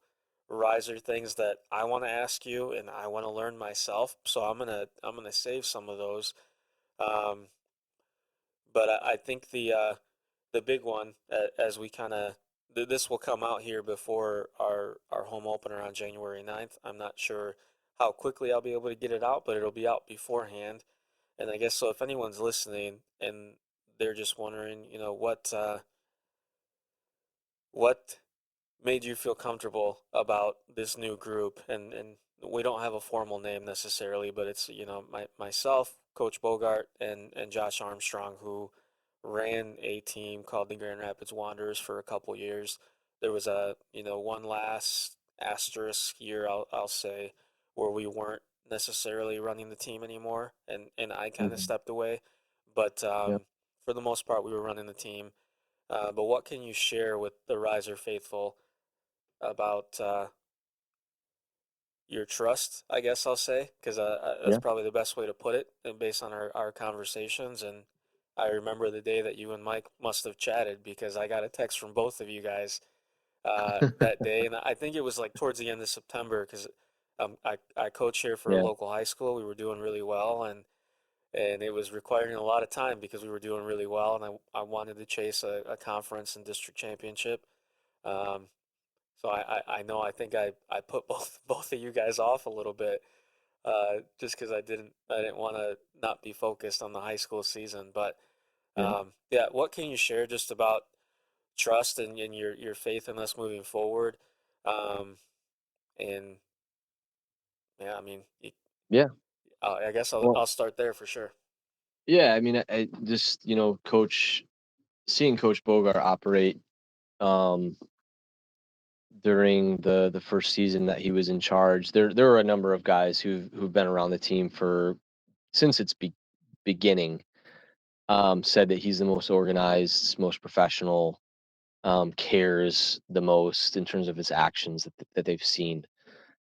riser things that I want to ask you and I want to learn myself. So I'm gonna save some of those. Um, but I think the big one as we kind of this will come out here before our home opener on January 9th. I'm not sure how quickly I'll be able to get it out, but it'll be out beforehand. And I guess so if anyone's listening and they're just wondering, what made you feel comfortable about this new group, and we don't have a formal name necessarily, but it's myself, Coach Bogart, and Josh Armstrong, who ran a team called the Grand Rapids Wanderers for a couple years. There was a one last asterisk year, I'll say, where we weren't necessarily running the team anymore, and I kind of hmm stepped away, but yeah, for the most part we were running the team. But what can you share with the Riser faithful about your trust, I guess I'll say, because that's yeah, probably the best way to put it, and based on our conversations. And I remember the day that you and Mike must have chatted because I got a text from both of you guys that day, and I think it was like towards the end of September because I coach here for a yeah, local high school. We were doing really well, and it was requiring a lot of time because we were doing really well, and I wanted to chase a conference and district championship. Um, so I know I think I put both of you guys off a little bit just because I didn't want to not be focused on the high school season. But yeah, yeah, what can you share just about trust and your faith in us moving forward? Um, and yeah, I mean, yeah. I guess I'll Well, I'll start there for sure. yeah. I mean, I just seeing Coach Bogart operate um, during the first season that he was in charge. There were a number of guys who've been around the team for since its beginning. Said that he's the most organized, most professional, cares the most in terms of his actions that they've seen.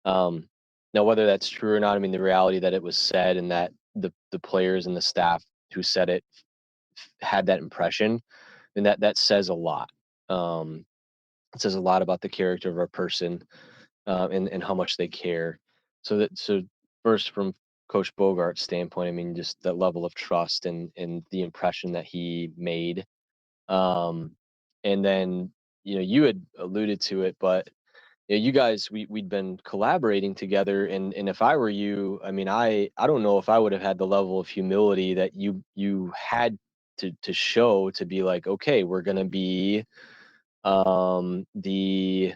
Um, Now, whether that's true or not, I mean, the reality that it was said and that the players and the staff who said it had that impression, and that says a lot. Um, it says a lot about the character of a person, and how much they care. So first, from Coach Bogart's standpoint, I mean, just that level of trust and the impression that he made. Um, and then you had alluded to it, but you guys, we'd been collaborating together, and if I were you, I mean, I don't know if I would have had the level of humility that you had to show, to be like, okay, we're gonna be the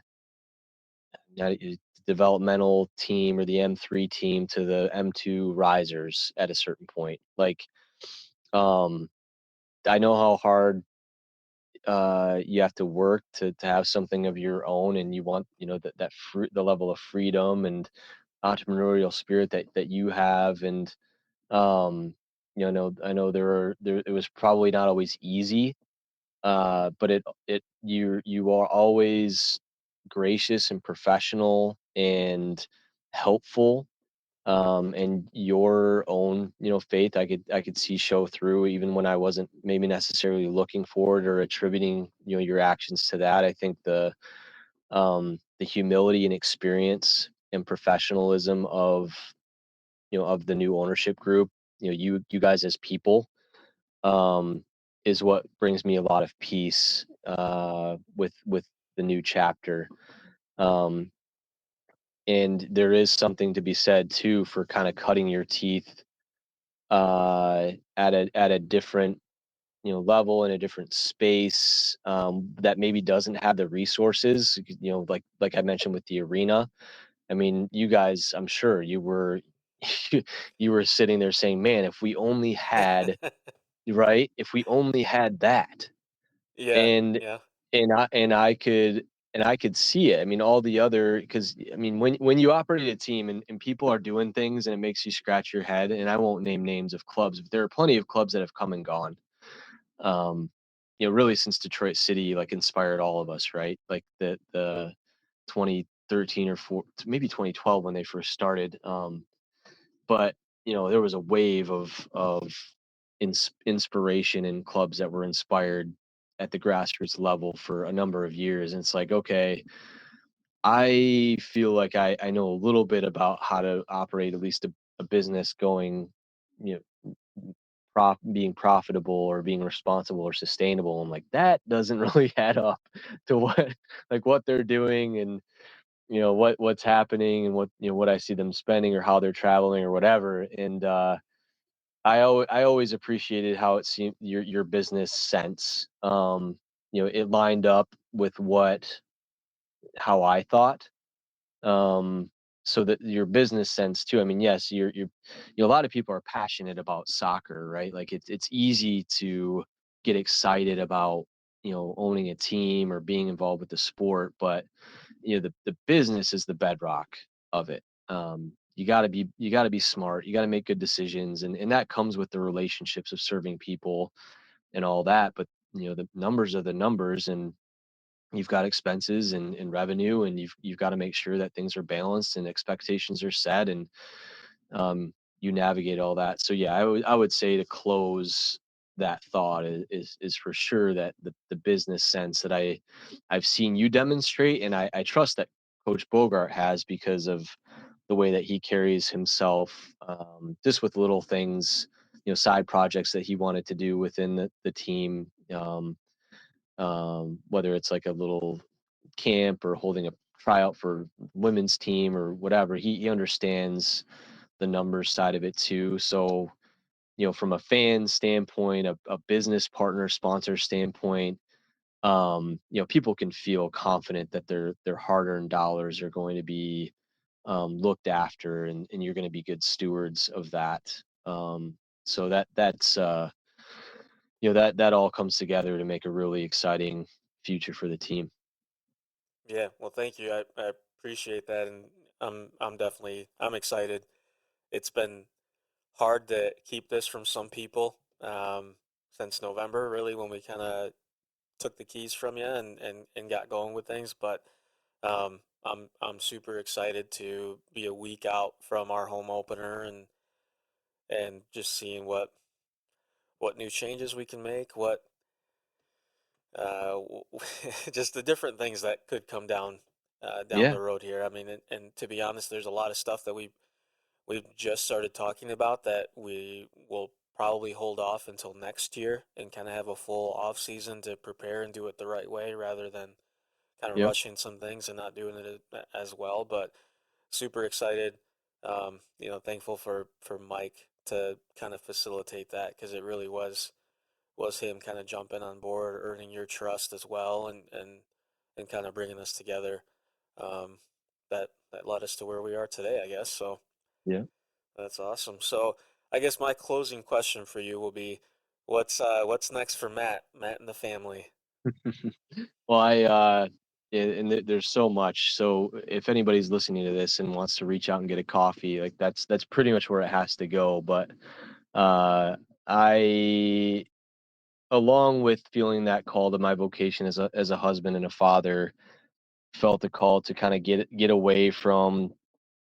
developmental team or the M3 team to the M2 Risers at a certain point. Like, um, I know how hard you have to work to have something of your own, and you want the level of freedom and entrepreneurial spirit that you have. And I know there it was probably not always easy, but you are always gracious and professional and helpful, and your own faith I could see show through, even when I wasn't maybe necessarily looking for it or attributing your actions to that. I think the humility and experience and professionalism of the new ownership group, you guys as people, um, is what brings me a lot of peace, with the new chapter. Um, and there is something to be said too for kind of cutting your teeth at a different level, in a different space, that maybe doesn't have the resources. Like I mentioned with the arena. I mean, you guys, I'm sure you were you were sitting there saying, "Man, if we only had right, if we only had that." Yeah, And yeah. I could see it. I mean, all the other, because I mean, when you operate a team and people are doing things and it makes you scratch your head. And I won't name names of clubs, but there are plenty of clubs that have come and gone. Um, really, since Detroit City like inspired all of us, right? Like the 2013 or maybe 2012 when they first started. But there was a wave of inspiration in clubs that were inspired at the grassroots level for a number of years. And it's like, okay, I feel like I know a little bit about how to operate at least a business going, you being profitable or being responsible or sustainable. And like that doesn't really add up to what they're doing, and what's happening, and what I see them spending or how they're traveling or whatever. And I always appreciated how it seemed your business sense. It lined up with how I thought. Um, so that your business sense too. I mean, yes, a lot of people are passionate about soccer, right? Like it's easy to get excited about owning a team or being involved with the sport, but the business is the bedrock of it. You got to be smart. You got to make good decisions, and that comes with the relationships of serving people and all that. But the numbers are the numbers, and you've got expenses and revenue, and you've got to make sure that things are balanced and expectations are set, and you navigate all that. So yeah, I would say, to close that thought, is for sure that the business sense that I've seen you demonstrate, and I trust that Coach Bogart has, because of the way that he carries himself, just with little things, side projects that he wanted to do within the team, whether it's like a little camp or holding a tryout for women's team or whatever. He understands the numbers side of it too. So, from a fan standpoint, a business partner sponsor standpoint, people can feel confident that their hard-earned dollars are going to be looked after, and you're going to be good stewards of that. So that all comes together to make a really exciting future for the team. Yeah, well, thank you. I appreciate that, and I'm excited. It's been hard to keep this from some people, since November, really, when we kind of took the keys from you and got going with things. But I'm super excited to be a week out from our home opener and just seeing what new changes we can make, what uh, just the different things that could come down Yeah. the road here. I mean, and to be honest, there's a lot of stuff that we've just started talking about that we will probably hold off until next year and kind of have a full off season to prepare and do it the right way rather than kind of Yep. rushing some things and not doing it as well. But super excited. Thankful for Mike to kind of facilitate that because it really was him kind of jumping on board, earning your trust as well, and kind of bringing us together. Um, that led us to where we are today, I guess. So Yeah. that's awesome. So I guess my closing question for you will be, what's next for Matt and the family? Well, and there's so much. So if anybody's listening to this and wants to reach out and get a coffee, like that's pretty much where it has to go. But uh, I, along with feeling that call to my vocation as a husband and a father, felt the call to kind of get away from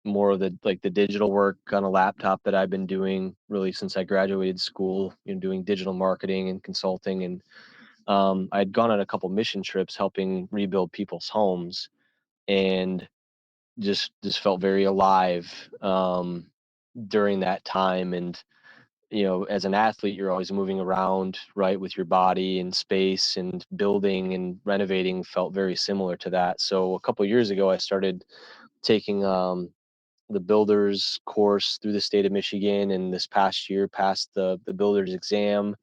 more of the digital work on a laptop that I've been doing really since I graduated school, doing digital marketing and consulting. And I'd gone on a couple mission trips helping rebuild people's homes, and just felt very alive during that time. And as an athlete, you're always moving around, right, with your body and space, and building and renovating felt very similar to that. So a couple of years ago, I started taking the builders course through the state of Michigan, and this past year passed the builders exam.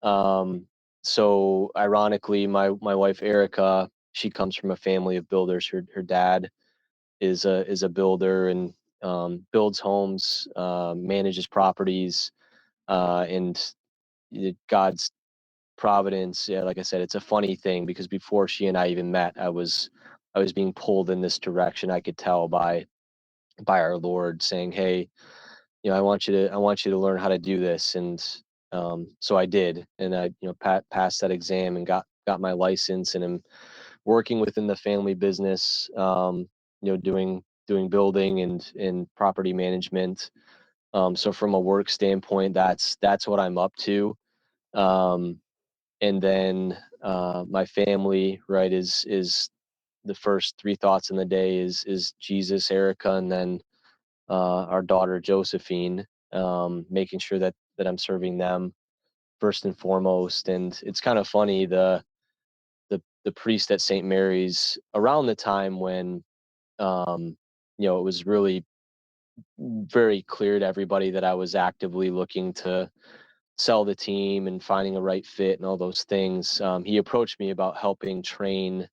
Um, so ironically, my wife Erica, she comes from a family of builders. Her dad is a builder, and builds homes, manages properties, and God's providence. Yeah, like I said, it's a funny thing because before she and I even met, I was being pulled in this direction. I could tell by our Lord saying, "Hey, I want you to learn how to do this." And so I did, and I passed that exam and got my license, and am working within the family business, doing building and property management. So from a work standpoint, that's what I'm up to. um, and then my family, right, is the first three thoughts in the day is Jesus, Erica, and then our daughter Josephine, making sure that I'm serving them first and foremost. And it's kind of funny, the priest at St. Mary's, around the time when it was really very clear to everybody that I was actively looking to sell the team and finding a right fit and all those things. He approached me about helping train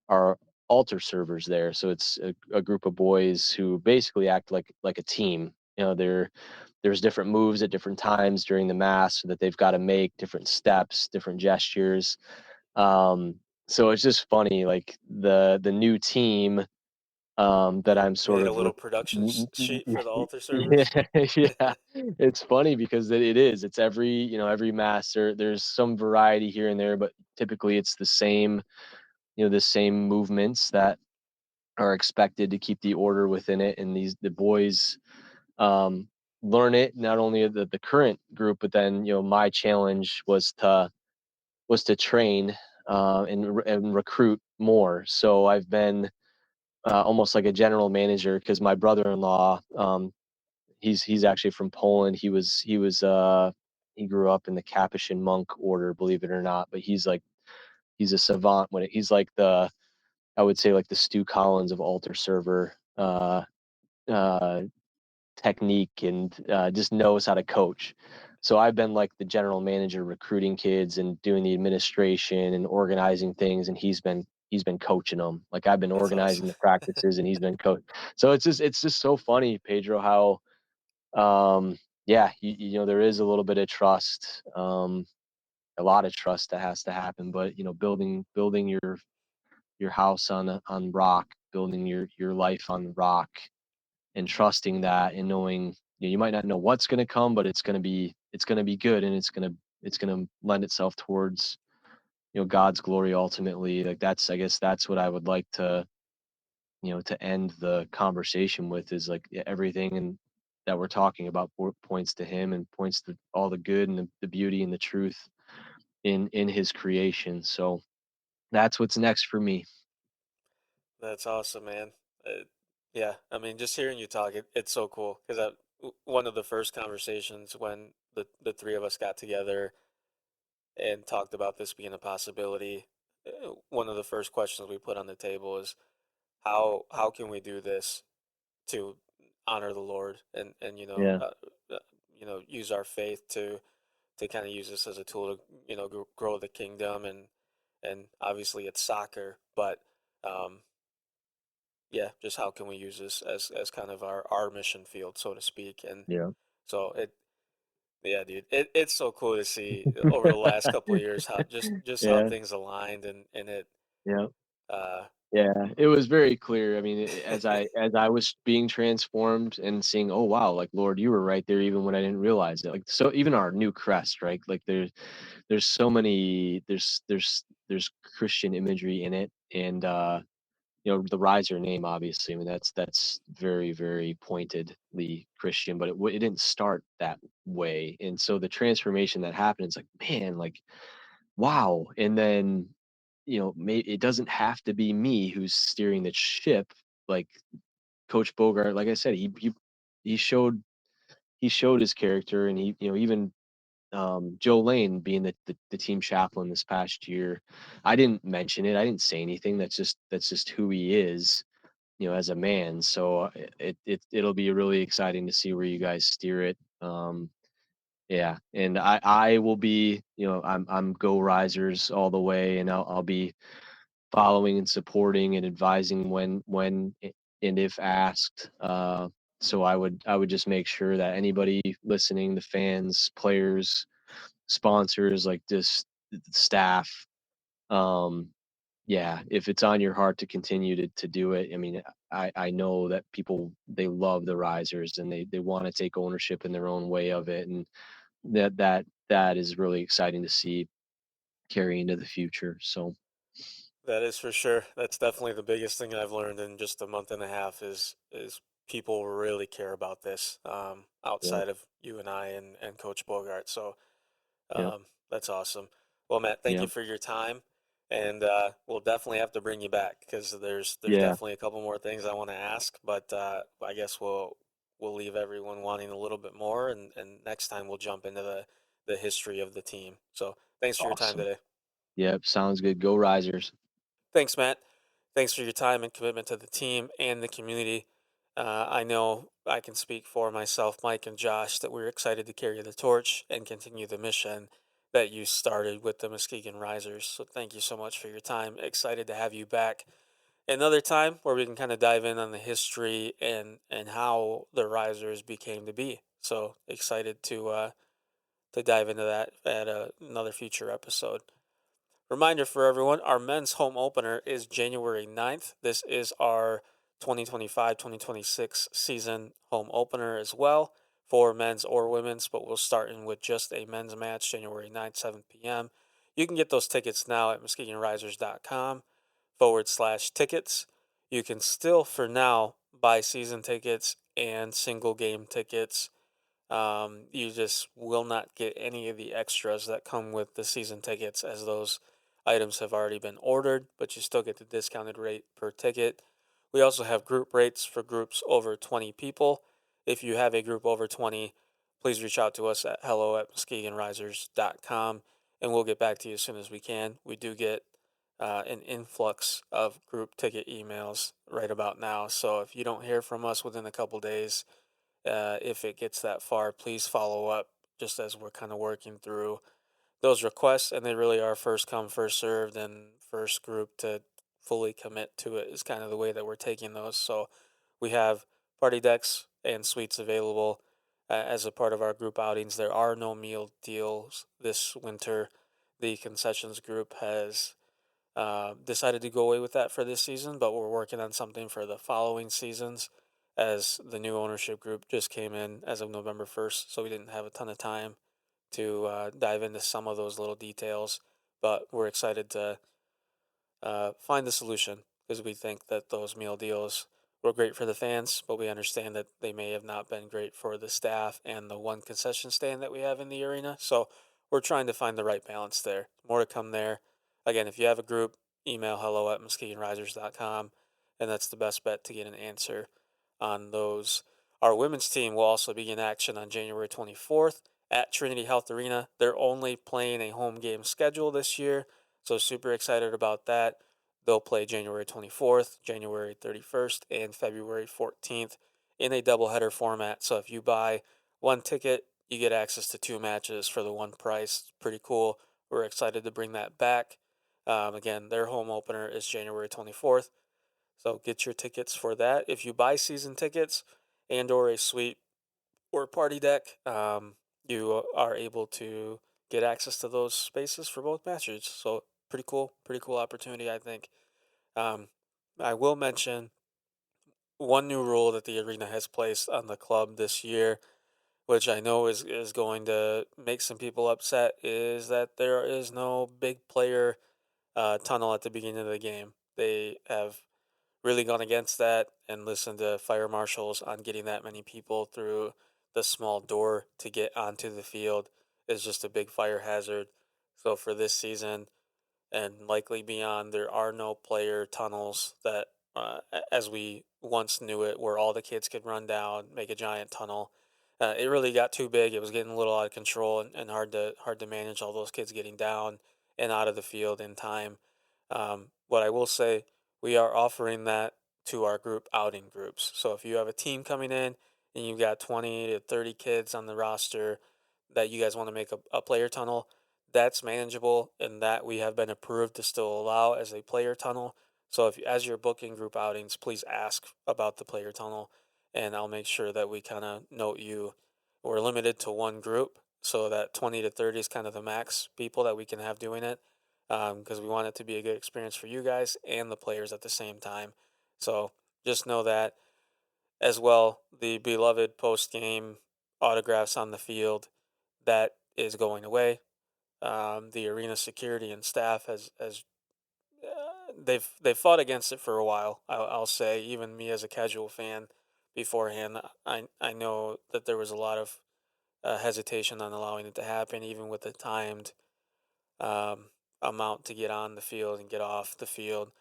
our altar servers there. So it's a group of boys who basically act like a team. There's different moves at different times during the mass that they've got to make, different steps, different gestures. Um, so it's just funny, like the new team that I'm You sort made a of little production sheet for the altar servers. yeah, yeah. It's funny because it is. It's every mass. There's some variety here and there, but typically it's the same movements that are expected to keep the order within it. And the boys um, learn it, not only the current group, but then my challenge was to train and recruit more. So I've been almost like a general manager, because my brother-in-law, he's actually from Poland. He grew up in the Capuchin monk order, believe it or not. But he's a savant he's like I would say, like the Stu Collins of altar server uh, technique, and just knows how to coach. So I've been like the general manager, recruiting kids and doing the administration and organizing things, and he's been coaching them. Like I've been That's organizing awesome. the practices, and he's been coach. So it's just so funny, Pedro, how yeah, there is a little bit of trust, a lot of trust that has to happen. But building your house on rock, building your life on rock, and trusting that, and knowing you might not know what's going to come, but it's going to be good, and it's going to lend itself towards God's glory ultimately. Like I guess that's what I would like to end the conversation with is like everything and that we're talking about points to him and points to all the good and the beauty and the truth in his creation. So that's what's next for me. That's awesome, man. Yeah, I mean, just hearing you talk, it's so cool because one of the first conversations when the three of us got together and talked about this being a possibility, one of the first questions we put on the table is how can we do this to honor the Lord and Yeah, use our faith to kind of use this as a tool to grow the kingdom and obviously it's soccer, but um, yeah, just how can we use this as kind of our mission field, so to speak. And yeah, so yeah, dude, it's so cool to see over the last couple of years how just how yeah, things aligned and it yeah. uh Yeah, it was very clear. I mean, as I was being transformed and seeing, oh wow, like Lord, you were right there even when I didn't realize it. Like so, even our new crest, right? Like there's so many there's Christian imagery in it, and the riser name, obviously. I mean, that's very very pointedly Christian, but it didn't start that way, and so the transformation that happened, it's like man, like wow, and then it doesn't have to be me who's steering the ship. Like Coach Bogart, like I said, he showed his character, and even Joe Lane being the team chaplain this past year. I didn't mention it. I didn't say anything. That's just who he is, as a man. So it'll be really exciting to see where you guys steer it. Yeah, and I will be, I'm go risers all the way, and I'll be following and supporting and advising and if asked. So I would just make sure that anybody listening, the fans, players, sponsors, like this staff, um, yeah, if it's on your heart to continue to do it, I mean, I know that people they love the risers and they want to take ownership in their own way of it, and that is really exciting to see carry into the future. So that is for sure. That's definitely the biggest thing I've learned in just a month and a half is people really care about this yeah, outside of you and I and Coach Bogart. So yeah, that's awesome. Well, Matt, thank yeah, you for your time, and we'll definitely have to bring you back because there's yeah. definitely a couple more things I want to ask, but I guess we'll leave everyone wanting a little bit more, and next time we'll jump into the history of the team. So thanks for your time Awesome. today. Yep, sounds good. Go Risers. Thanks, Matt. Thanks for your time and commitment to the team and the community. I know I can speak for myself, Mike, and Josh that we're excited to carry the torch and continue the mission that you started with the Muskegon Risers. So thank you so much for your time. Excited to have you back another time where we can kind of dive in on the history and how the Risers became to be. So excited to dive into that at another future episode. Reminder for everyone, our men's home opener is January 9th. This is our 2025-2026 season home opener as well for men's or women's, but we'll start in with just a men's match January 9th, 7 p.m. You can get those tickets now at muskegonrisers.com/tickets. You can still, for now, buy season tickets and single game tickets. You just will not get any of the extras that come with the season tickets as those items have already been ordered, but you still get the discounted rate per ticket. We also have group rates for groups over 20 people. If you have a group over 20, please reach out to us at hello@muskegonrisers.com and we'll get back to you as soon as we can. We do get an influx of group ticket emails right about now. So if you don't hear from us within a couple days, if it gets that far, please follow up just as we're kind of working through those requests. And they really are first come, first served, and first group to fully commit to it is kind of the way that we're taking those. So we have party decks and suites available as a part of our group outings. There are no meal deals this winter. The concessions group has decided to go away with that for this season, but we're working on something for the following seasons as the new ownership group just came in as of November 1st, so we didn't have a ton of time to dive into some of those little details, but we're excited to find the solution because we think that those meal deals were great for the fans, but we understand that they may have not been great for the staff and the one concession stand that we have in the arena. So we're trying to find the right balance there. More to come there. Again, if you have a group, email hello@muskegonrisers.com, and that's the best bet to get an answer on those. Our women's team will also begin action on January 24th at Trinity Health Arena. They're only playing a home game schedule this year, so super excited about that. They'll play January 24th, January 31st, and February 14th in a doubleheader format. So if you buy one ticket, you get access to 2 matches for the one price. It's pretty cool. We're excited to bring that back. Again, their home opener is January 24th. So get your tickets for that. If you buy season tickets and or a suite or party deck, you are able to get access to those spaces for both matches. So pretty cool opportunity, I think. I will mention one new rule that the arena has placed on the club this year, which I know is going to make some people upset, is that there is no big player tunnel at the beginning of the game. They have really gone against that and listened to fire marshals on getting that many people through the small door to get onto the field is just a big fire hazard. So for this season and likely beyond, there are no player tunnels that, as we once knew it, where all the kids could run down, make a giant tunnel. It really got too big. It was getting a little out of control and hard to manage all those kids getting down and out of the field in time. What I will say, we are offering that to our group outing groups. So if you have a team coming in and you've got 20 to 30 kids on the roster that you guys want to make a player tunnel, that's manageable, and that we have been approved to still allow as a player tunnel. So if as you're booking group outings, please ask about the player tunnel, and I'll make sure that we kind of note you. We're limited to one group, so that 20 to 30 is kind of the max people that we can have doing it, because we want it to be a good experience for you guys and the players at the same time. So just know that. As well, the beloved post-game autographs on the field, that is going away. The arena security and staff has they've fought against it for a while. I'll say, even me as a casual fan beforehand, I know that there was a lot of hesitation on allowing it to happen, even with the timed amount to get on the field and get off the field.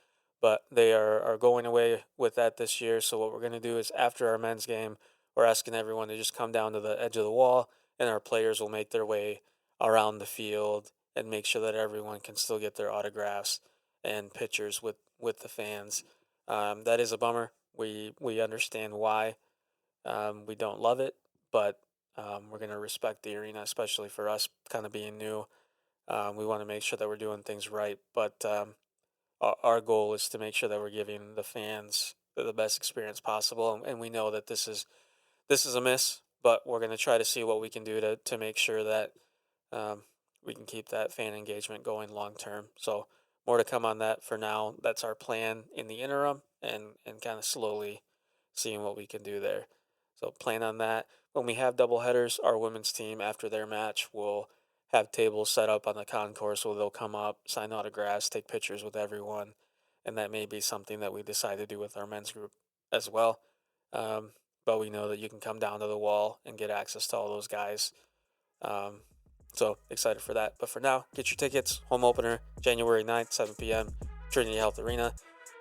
But they are going away with that this year. So what we're going to do is, after our men's game, we're asking everyone to just come down to the edge of the wall, and our players will make their way around the field and make sure that everyone can still get their autographs and pictures with the fans. That is a bummer. We understand why. We don't love it, but we're going to respect the arena, especially for us kind of being new. We want to make sure that we're doing things right, but our goal is to make sure that we're giving the fans the best experience possible, and we know that this is a miss, but we're going to try to see what we can do to make sure that we can keep that fan engagement going long term. So more to come on that. For now, that's our plan in the interim, and kind of slowly seeing what we can do there. So plan on that. When we have double headers, our women's team, after their match, will have tables set up on the concourse where they'll come up, sign autographs, take pictures with everyone, and that may be something that we decide to do with our men's group as well. But we know that you can come down to the wall and get access to all those guys. So excited for that. But for now, get your tickets. Home opener, January 9th, 7 p.m., Trinity Health Arena.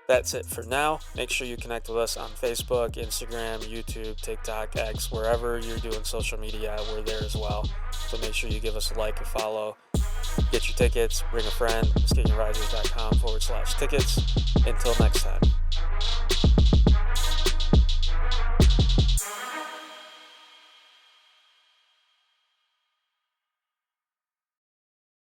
That's it for now. Make sure you connect with us on Facebook, Instagram, YouTube, TikTok, X, wherever you're doing social media, we're there as well. So make sure you give us a like and follow. Get your tickets, bring a friend, muskegonrisers.com/tickets. Until next time.